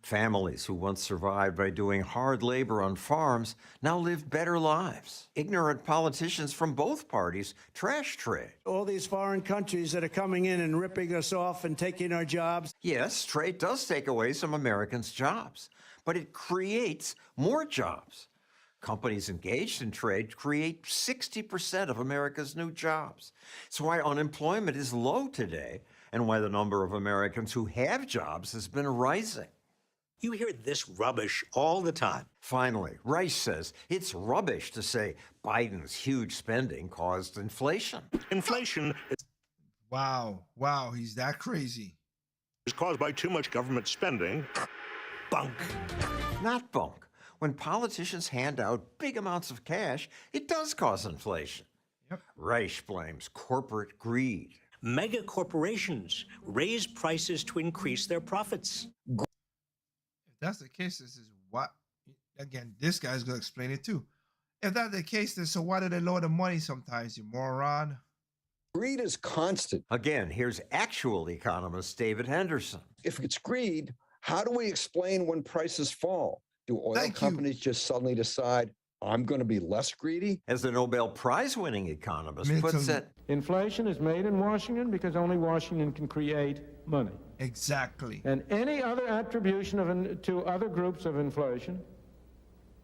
Families who once survived by doing hard labor on farms now live better lives. Ignorant politicians from both parties trash trade. All these foreign countries that are coming in and ripping us off and taking our jobs. Yes, trade does take away some Americans' jobs, but it creates more jobs. Companies engaged in trade create 60% of America's new jobs. It's why unemployment is low today and why the number of Americans who have jobs has been rising. You hear this rubbish all the time. Finally, Rice says it's rubbish to say Biden's huge spending caused inflation. Inflation is... Wow, he's that crazy. is caused by too much government spending. Bunk. Not bunk. When politicians hand out big amounts of cash, it does cause inflation. Yep. Reich blames corporate greed. Mega corporations raise prices to increase their profits. If that's the case, this is what, again, this guy's going to explain it too. If that's the case, then so why do they lower the money sometimes, you moron? Greed is constant. Again, here's actual economist David Henderson. If it's greed, how do we explain when prices fall? Do oil companies just suddenly decide, I'm going to be less greedy? As the Nobel Prize-winning economist puts it, inflation is made in Washington because only Washington can create money. Exactly. And any other attribution to other groups of inflation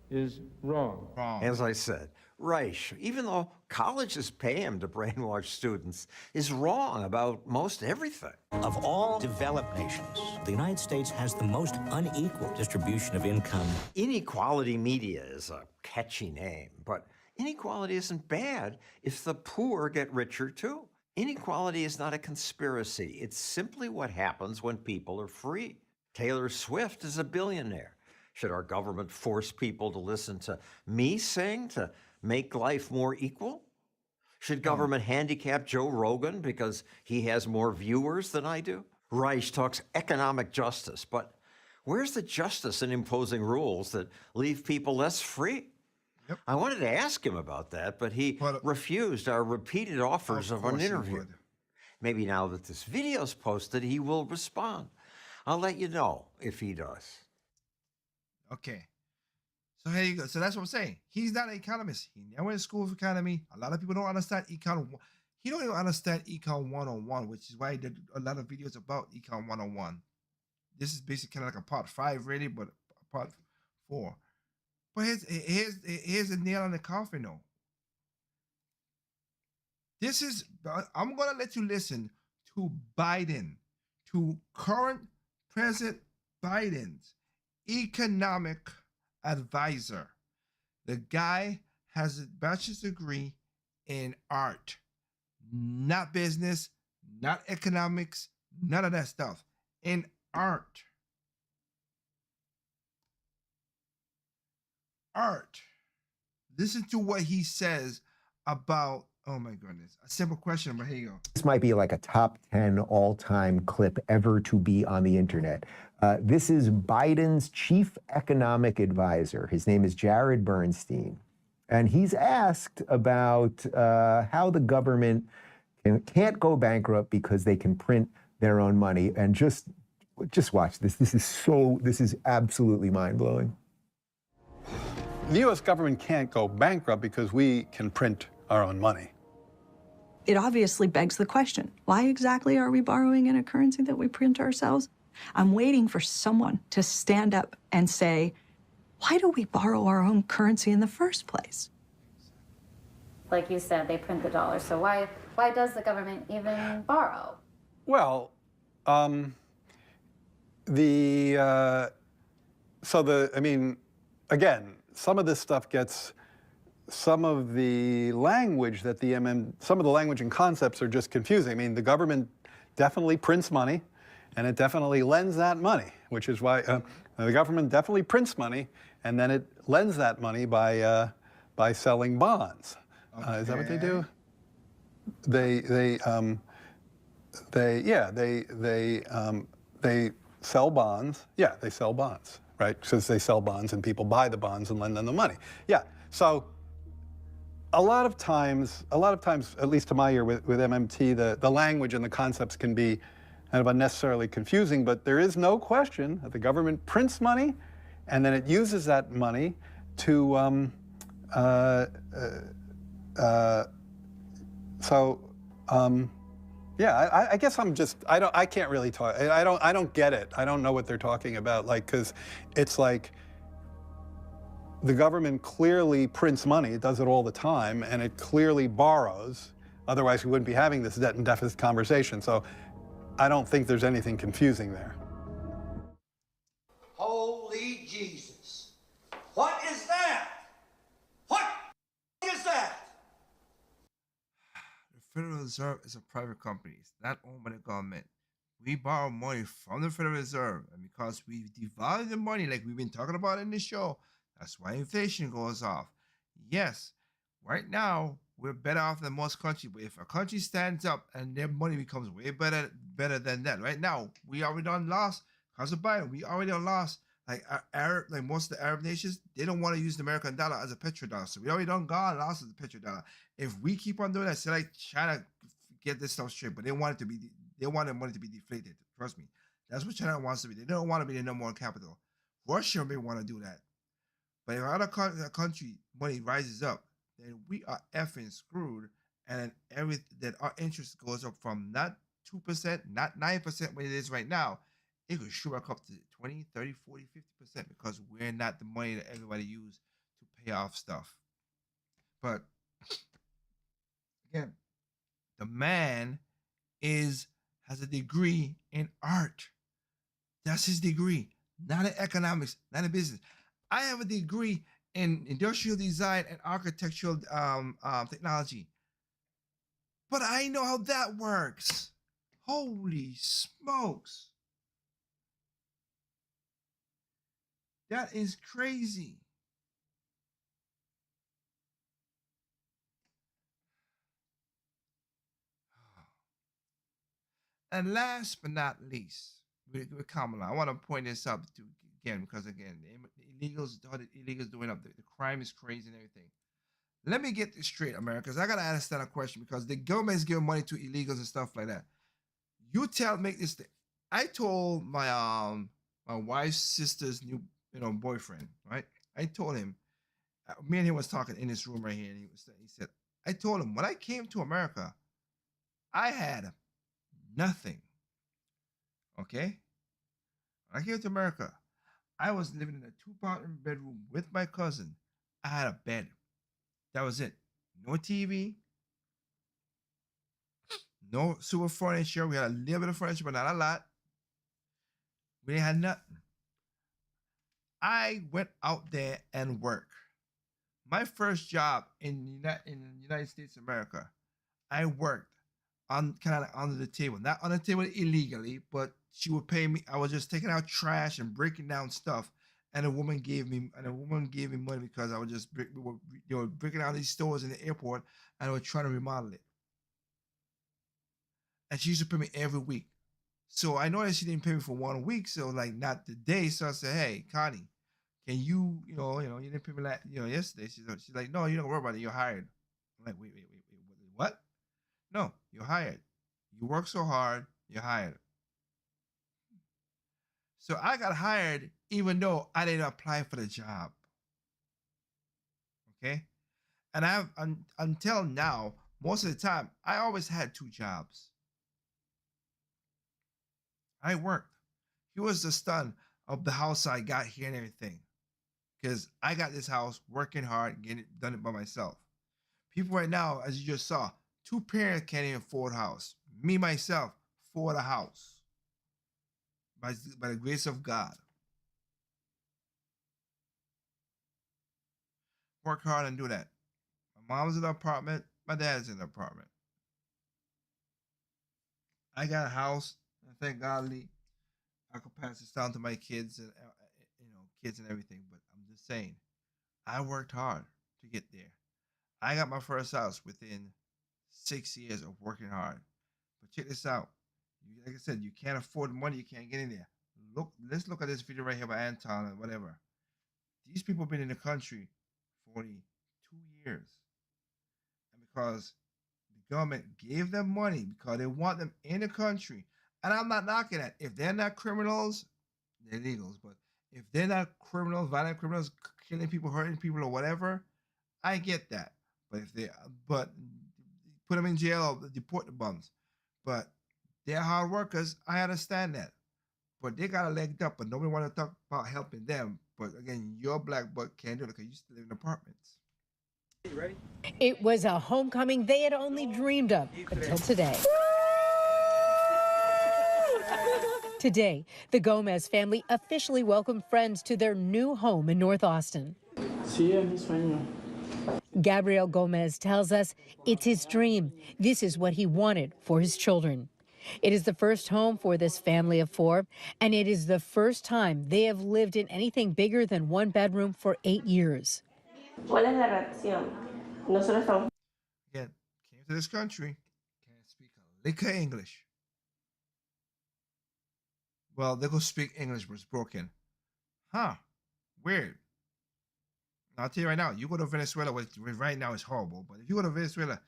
is wrong. As I said, Reich, even though colleges pay him to brainwash students, is wrong about most everything. Of all developed nations, the United States has the most unequal distribution of income. Inequality media is a catchy name, but inequality isn't bad if the poor get richer too. Inequality is not a conspiracy. It's simply what happens when people are free. Taylor Swift is a billionaire. Should our government force people to listen to me sing to make life more equal? Should government handicap Joe Rogan because he has more viewers than I do? Reich talks economic justice, but where's the justice in imposing rules that leave people less free? Yep. I wanted to ask him about that, but he refused our repeated offers of an interview. Maybe now that this video's posted, he will respond. I'll let you know if he does. Okay. So here you go. So that's what I'm saying. He's not an economist. He never went to school for economy. A lot of people don't understand econ. He don't even understand econ 101, which is why he did a lot of videos about econ 101. This is basically kind of like a part 5, really, but part 4. But here's the nail on the coffin, though. This is, I'm going to let you listen to Biden, to current President Biden's economic advisor. The guy has a bachelor's degree in art, not business, not economics, none of that stuff. In art. Art. Listen to what he says about, oh my goodness, a simple question, but here you go. This might be like a top 10 all-time clip ever to be on the internet. This is Biden's chief economic advisor. His name is Jared Bernstein. And he's asked about how the government can't go bankrupt because they can print their own money. And just watch this. This is absolutely mind-blowing. The U.S. government can't go bankrupt because we can print our own money. It obviously begs the question, why exactly are we borrowing in a currency that we print ourselves? I'm waiting for someone to stand up and say, why do we borrow our own currency in the first place? Like you said, they print the dollar, so why does the government even borrow? Well, again, some of this stuff gets, some of the language that some of the language and concepts are just confusing. I mean, the government definitely prints money, and it definitely lends that money, which is why the government definitely prints money, and then it lends that money by selling bonds. Okay. Is that what they do? They sell bonds. Yeah, they sell bonds, right? Because they sell bonds and people buy the bonds and lend them the money. Yeah, so a lot of times, at least to my ear with MMT, the language and the concepts can be kind of unnecessarily confusing, but there is no question that the government prints money and then it uses that money to, yeah, I guess I can't really talk. I don't get it. I don't know what they're talking about. Like, because it's like the government clearly prints money. It does it all the time, and it clearly borrows. Otherwise, we wouldn't be having this debt and deficit conversation. So I don't think there's anything confusing there. Holy Jesus. What is that? What is that? The Federal Reserve is a private company. It's not owned by the government. We borrow money from the Federal Reserve, and because we devalue the money, like we've been talking about in the show, that's why inflation goes off. Yes, right now we're better off than most countries, but if a country stands up and their money becomes way better than that, right now we already done lost because of Biden. We already done lost. Like most of the Arab nations, they don't want to use the American dollar as a petrodollar. So we already done gone lost as a petrodollar. If we keep on doing that, say like China get this stuff straight, but they want their money to be deflated. Trust me, that's what China wants to be. They don't want to be the number one capital. Russia may want to do that, but if other country money rises up, then we are effing screwed, and that our interest goes up from not 2%, not 9% when it is right now. It could shoot back up to 20, 30, 40, 50% because we're not the money that everybody uses to pay off stuff. But again, the man has a degree in art. That's his degree, not in economics, not in business. I have a degree in industrial design and architectural technology. But I know how that works. Holy smokes. That is crazy. And last but not least, with Kamala, I want to point this out again because again, the illegals doing up. The crime is crazy and everything. Let me get this straight, America, because I gotta understand a question because the government is giving money to illegals and stuff like that. Make this thing. I told my wife's sister's new boyfriend, right? I told him, me and him was talking in this room right here, and he said, I told him when I came to America, I had nothing. Okay? When I came to America, I was living in a 2-bedroom with my cousin. I had a bed. That was it. No TV. No super furniture. We had a little bit of furniture, but not a lot. We had nothing. I went out there and worked. My first job in the United States of America, I worked on kind of under the table, not on the table illegally, but she would pay me. I was just taking out trash and breaking down stuff, and a woman gave me money because I was just they were breaking down these stores in the airport, and I was trying to remodel it. And she used to pay me every week. So I know that she didn't pay me for 1 week, so like not the day. So I said, "Hey, Connie, can you, you didn't pay me yesterday." She's like, "No, you don't worry about it. You're hired." I'm like, wait, what? No, you're hired. You work so hard, you're hired. So I got hired even though I didn't apply for the job. Okay? And until now, most of the time, I always had 2 jobs. I worked. He was the son of the house I got here and everything. Because I got this house working hard, done it by myself. People right now, as you just saw, 2 parents can't even afford a house. Me, myself, afford a house. By the grace of God. Work hard and do that. My mom's in an apartment. My dad's in an apartment. I got a house. And thank God, I could pass this down to my kids and kids and everything. But I'm just saying, I worked hard to get there. I got my first house within 6 years of working hard. But check this out. Like I said, you can't afford the money. You can't get in there. Let's look at this video right here by Anton or whatever. These people have been in the country for 42 years. And because the government gave them money because they want them in the country. And I'm not knocking that. If they're not criminals, they're illegals. But if they're not criminals, violent criminals, killing people, hurting people, or whatever, I get that. But put them in jail or deport the bums. But they're hard workers. I understand that. But they got a leg up, but nobody want to talk about helping them. But again, your black butt can't do it because you still live in apartments. You ready? It was a homecoming they had only dreamed of until today. Today, the Gomez family officially welcomed friends to their new home in North Austin. Gabriel Gomez tells us it's his dream. This is what he wanted for his children. It is the first home for this family of 4, and it is the first time they have lived in anything bigger than one bedroom for 8 years. Again, came to this country, can't speak a lick of English. Well, they could speak English, but it's broken. Huh. Weird. I'll tell you right now, you go to Venezuela, which right now is horrible, but if you go to Venezuela,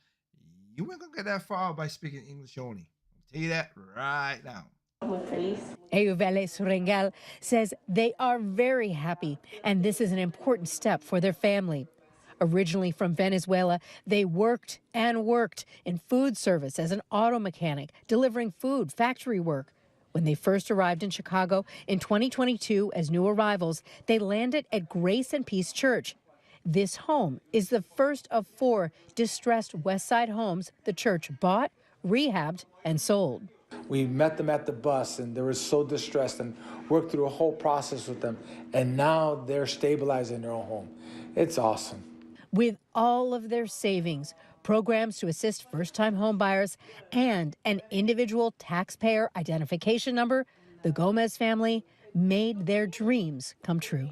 you ain't gonna get that far by speaking English only. I'll tell you that right now. Eyuvele Rengal says they are very happy, and this is an important step for their family. Originally from Venezuela, they worked and worked in food service as an auto mechanic, delivering food, factory work. When they first arrived in Chicago in 2022 as new arrivals, they landed at Grace and Peace Church. This home is the first of 4 distressed West Side homes the church bought, rehabbed, and sold. We met them at the bus, and they were so distressed, and worked through a whole process with them, and now they're stabilizing their own home. It's awesome. With all of their savings, programs to assist first-time homebuyers, and an individual taxpayer identification number, the Gomez family made their dreams come true.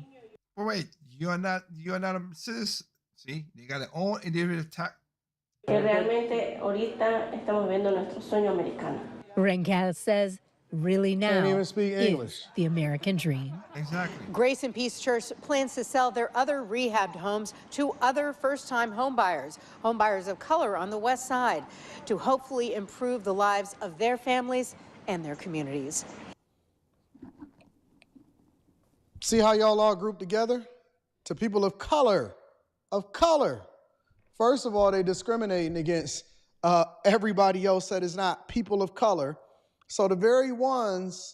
But wait, you're not a citizen. See, they got their own individual tax. Rengal says, really now Can't even speak English. is the American dream. Exactly. Grace and Peace Church plans to sell their other rehabbed homes to other first-time homebuyers of color on the West Side, to hopefully improve the lives of their families and their communities. See how y'all all grouped together? To people of color. Of color. First of all, they discriminating against everybody else that is not people of color. So the very ones,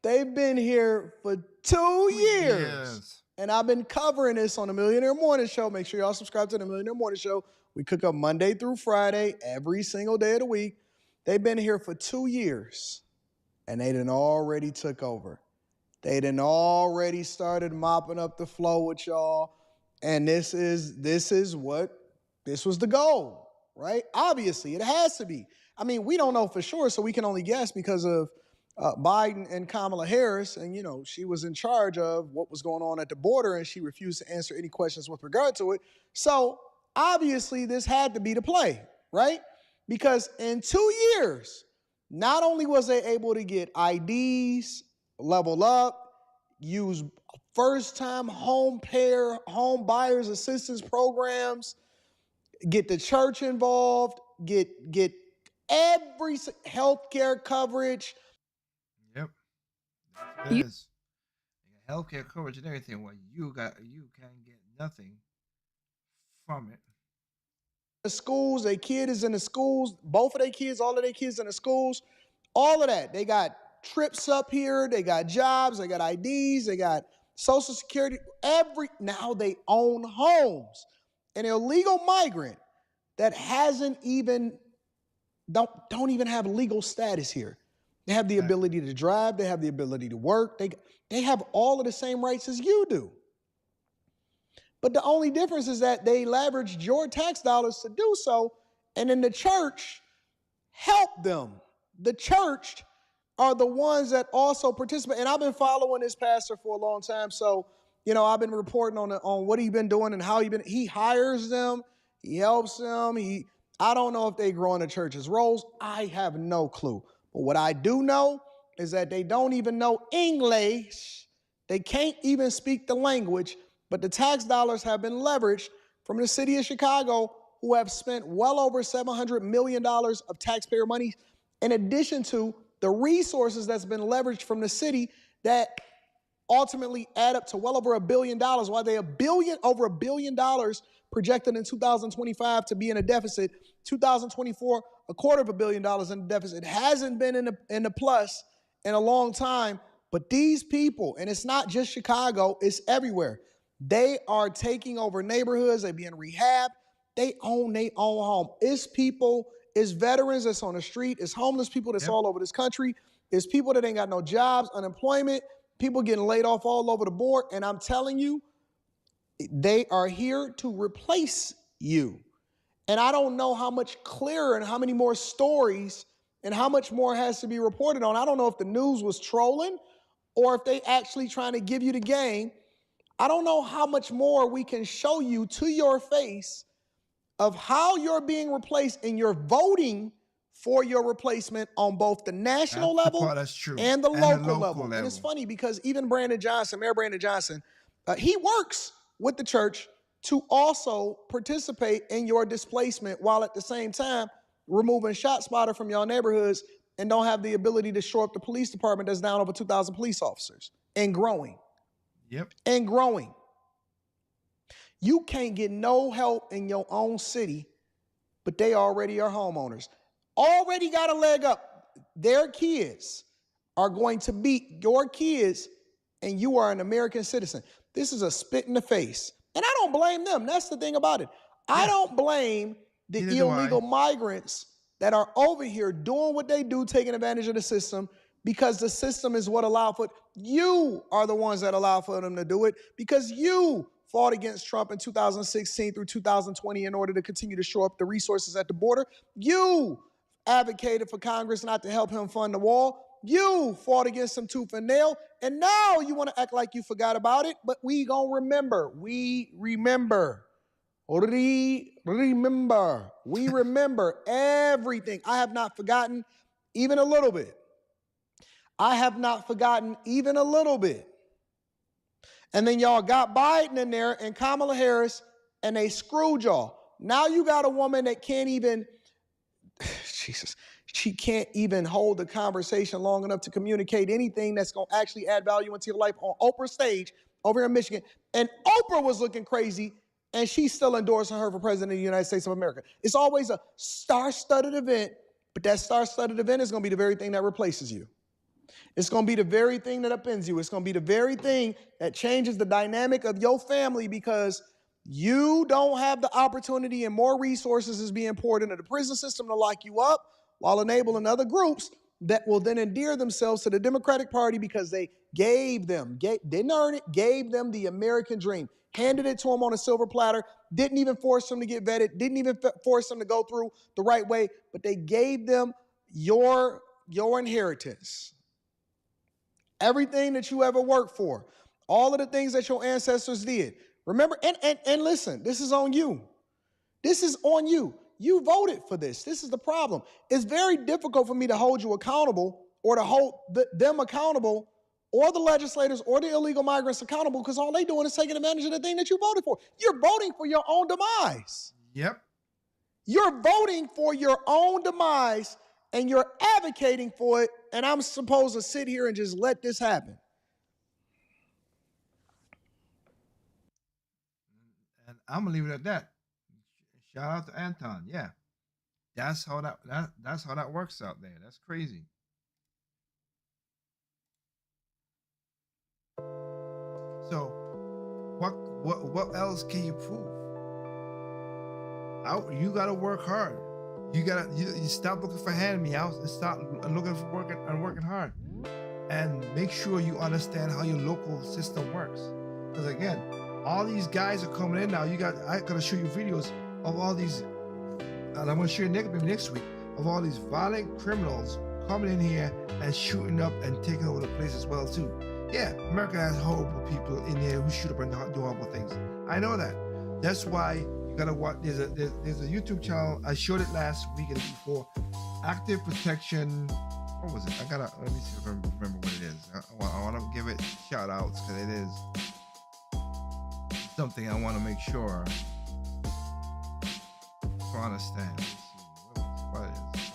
they've been here for 2 years. And I've been covering this on the Millionaire Morning Show. Make sure y'all subscribe to the Millionaire Morning Show. We cook up Monday through Friday, every single day of the week. They've been here for 2 years, and they done already took over. They done already started mopping up the floor with y'all. And this was the goal, right? Obviously, it has to be. I mean, we don't know for sure, so we can only guess because of Biden and Kamala Harris. And, you know, she was in charge of what was going on at the border, and she refused to answer any questions with regard to it. So obviously, this had to be the play, right? Because in 2 years, not only was they able to get IDs, level up, use first-time home buyers assistance programs, get the church involved, get every healthcare coverage. Yep. It is. Healthcare coverage and everything. Well, you can get nothing from it. The schools, their kid is in the schools, both of their kids, all of their kids in the schools, all of that. They got trips up here, they got jobs, they got IDs, they got Social Security, now they own homes. An illegal migrant that don't even have legal status here. They have the ability to drive, they have the ability to work, they have all of the same rights as you do. But the only difference is that they leveraged your tax dollars to do so, and then the church helped them. The church are the ones that also participate. And I've been following this pastor for a long time. So, you know, I've been reporting on what he's been doing and how he hires them, he helps them. I don't know if they grow in the church's roles. I have no clue. But what I do know is that they don't even know English. They can't even speak the language, but the tax dollars have been leveraged from the city of Chicago, who have spent well over $700 million of taxpayer money, in addition to the resources that's been leveraged from the city that ultimately add up to well over $1 billion. While they over $1 billion projected in 2025 to be in a deficit, 2024, $250 million in the deficit. It hasn't been in the plus in a long time. But these people, and it's not just Chicago, it's everywhere. They are taking over neighborhoods. They're being rehabbed. They own their own home. It's people, it's veterans that's on the street. It's homeless people that's all over this country. It's people that ain't got no jobs, unemployment, people getting laid off all over the board. And I'm telling you, they are here to replace you. And I don't know how much clearer and how many more stories and how much more has to be reported on. I don't know if the news was trolling or if they actually trying to give you the game. I don't know how much more we can show you to your face of how you're being replaced and you're voting for your replacement on both the national level and the local level. And it's funny because even Brandon Johnson, Mayor Brandon Johnson, he works with the church to also participate in your displacement while at the same time removing ShotSpotter from your neighborhoods and don't have the ability to shore up the police department that's down over 2,000 police officers and growing. Yep. And growing. You can't get no help in your own city, but they already are homeowners. Already got a leg up. Their kids are going to beat your kids, and you are an American citizen. This is a spit in the face. And I don't blame them. That's the thing about it. I don't blame the illegal migrants that are over here doing what they do, taking advantage of the system, because the system is what allowed for it. You are the ones that allow for them to do it because you fought against Trump in 2016 through 2020 in order to continue to shore up the resources at the border. You advocated for Congress not to help him fund the wall. You fought against him tooth and nail. And now you want to act like you forgot about it, but we gonna remember. We remember. Remember. We remember everything. I have not forgotten even a little bit. I have not forgotten even a little bit. And then y'all got Biden in there and Kamala Harris, and they screwed y'all. Now you got a woman that can't even, Jesus, she can't even hold the conversation long enough to communicate anything that's going to actually add value into your life on Oprah's stage over here in Michigan. And Oprah was looking crazy, and she's still endorsing her for president of the United States of America. It's always a star-studded event, but that star-studded event is going to be the very thing that replaces you. It's going to be the very thing that upends you. It's going to be the very thing that changes the dynamic of your family because you don't have the opportunity and more resources is being poured into the prison system to lock you up while enabling other groups that will then endear themselves to the Democratic Party because they didn't earn it, gave them the American dream, handed it to them on a silver platter, didn't even force them to get vetted, didn't even force them to go through the right way, but they gave them your inheritance. Everything that you ever worked for, all of the things that your ancestors did. Remember, and listen, this is on you. This is on you. You voted for this. This is the problem. It's very difficult for me to hold you accountable or to hold them accountable or the legislators or the illegal migrants accountable because all they doing is taking advantage of the thing that you voted for. You're voting for your own demise. Yep. You're voting for your own demise and you're advocating for it, and I'm supposed to sit here and just let this happen. And I'm gonna leave it at that. Shout out to Anton. Yeah, that's how that works out there. That's crazy. So, what else can you prove? You gotta work hard. You stop looking for hand-me-outs and start looking for working hard, and make sure you understand how your local system works. Because again, all these guys are coming in now. I gotta show you videos of all these, and I'm gonna show you next week of all these violent criminals coming in here and shooting up and taking over the place as well too. Yeah, America has horrible people in there who shoot up and do horrible things. I know that. That's why. Gotta watch. There's a YouTube channel. I showed it last week and before. Active Protection. What was it? Let me see if I remember what it is. I want to give it shout outs because it is something I want to make sure to understand. Let's see what it is.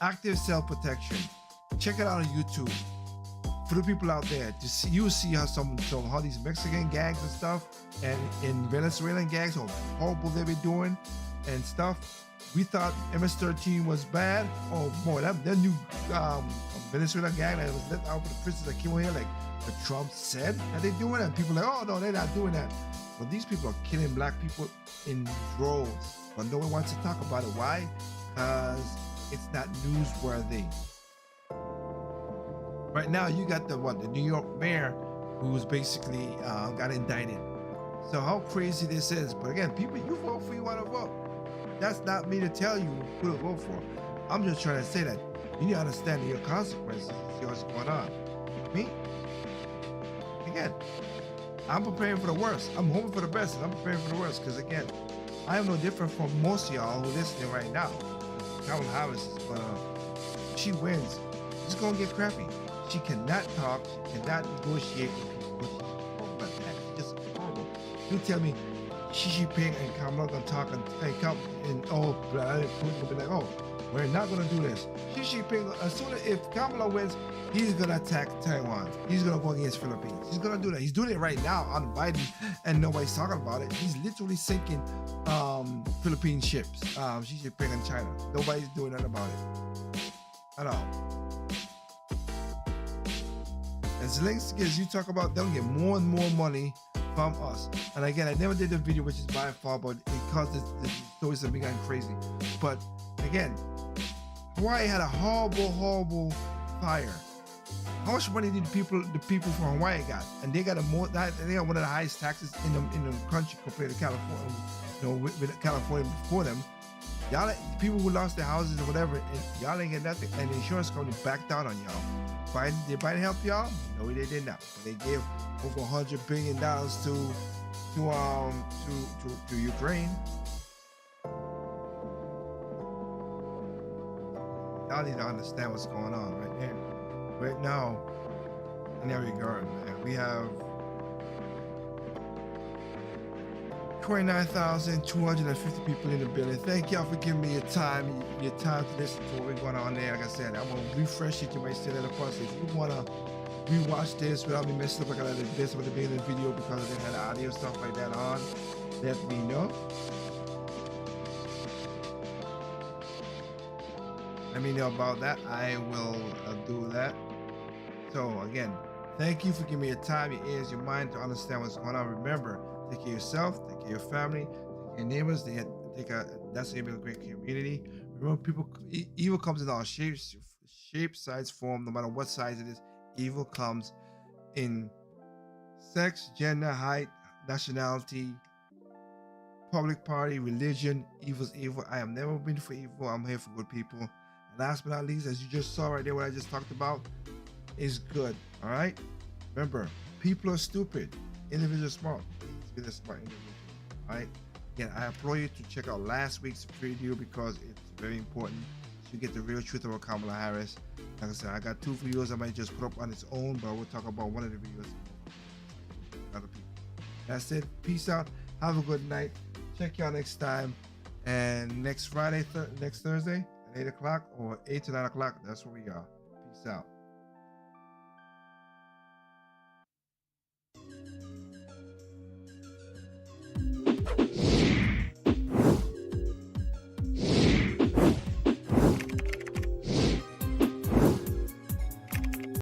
Active Self Protection. Check it out on YouTube. For the people out there, you see how how these Mexican gangs and stuff, and in Venezuelan gangs, how horrible they be doing and stuff. We thought MS-13 was bad. Oh boy, that new Venezuelan gang that was let out of the prisons that came over here, like the Trump said that they're doing, and people are like, oh no, they're not doing that. But these people are killing black people in droves, but no one wants to talk about it. Why? Because it's not newsworthy. Right now, you got the New York mayor who's basically got indicted So how crazy this is. But again, people, you vote for you want to vote. That's not me to tell you who to vote for. I'm just trying to say that you need to understand your consequences and see what's going on. Me? Again, I'm preparing for the worst. I'm hoping for the best, and I'm preparing for the worst. Because again, I am no different from most of y'all who are listening right now. Kamala Harris is gonna, if she wins, it's gonna get crappy. She cannot talk. She cannot negotiate with people. She's horrible at that. She's just horrible. You tell me Xi Jinping and Kamala gonna talk and come and Putin will be like, oh, we're not gonna do this. Xi Jinping, as soon as if Kamala wins, he's gonna attack Taiwan. He's gonna go against Philippines. He's gonna do that. He's doing it right now on Biden, and nobody's talking about it. He's literally sinking Philippine ships. Xi Jinping and China. Nobody's doing nothing about it at all. As Zelensky, as you talk about, they'll get more and more money from us. And again, I never did the video, which is by far, but it caused the stories have become crazy. But again, Hawaii had a horrible fire. How much money did the people from Hawaii got? And they got they got one of the highest taxes in the country compared to California. You know, with California before them. Y'all, people who lost their houses or whatever, and y'all ain't get nothing. And the insurance company backed out on y'all. Did Biden help y'all? No, they did not. They gave over $100 billion to Ukraine. Y'all need to understand what's going on right here. Right now, in that regard, man, we have 29,250 people in the building. Thank y'all for giving me your time to listen to what's going on there. Like I said, I'm gonna refresh it. You might still in the process. If you wanna rewatch this without me messing up like I did this with the beginning of the video because I didn't have the audio stuff like that on, let me know. Let me know about that. I will do that. So again, thank you for giving me your time, your ears, your mind to understand what's going on. Remember, take care of yourself, take care of your family, take care of your neighbors. That's gonna be a great community. Remember, evil comes in all shapes, size, form. No matter what size it is, evil comes in sex, gender, height, nationality, public party, religion. Evil's evil. I have never been for evil. I'm here for good people. And last but not least, as you just saw right there, what I just talked about is good. All right. Remember, people are stupid. Individuals smart. Be the smart individual. All right. Again, I implore you to check out last week's video because it's very important to get the real truth about Kamala Harris. Like I said, I got 2 videos I might just put up on its own, but we'll talk about one of the videos. Other people. That's it. Peace out. Have a good night. Check y'all next time. And next Friday, next Thursday at 8 o'clock or 8 to 9 o'clock. That's where we are. Peace out.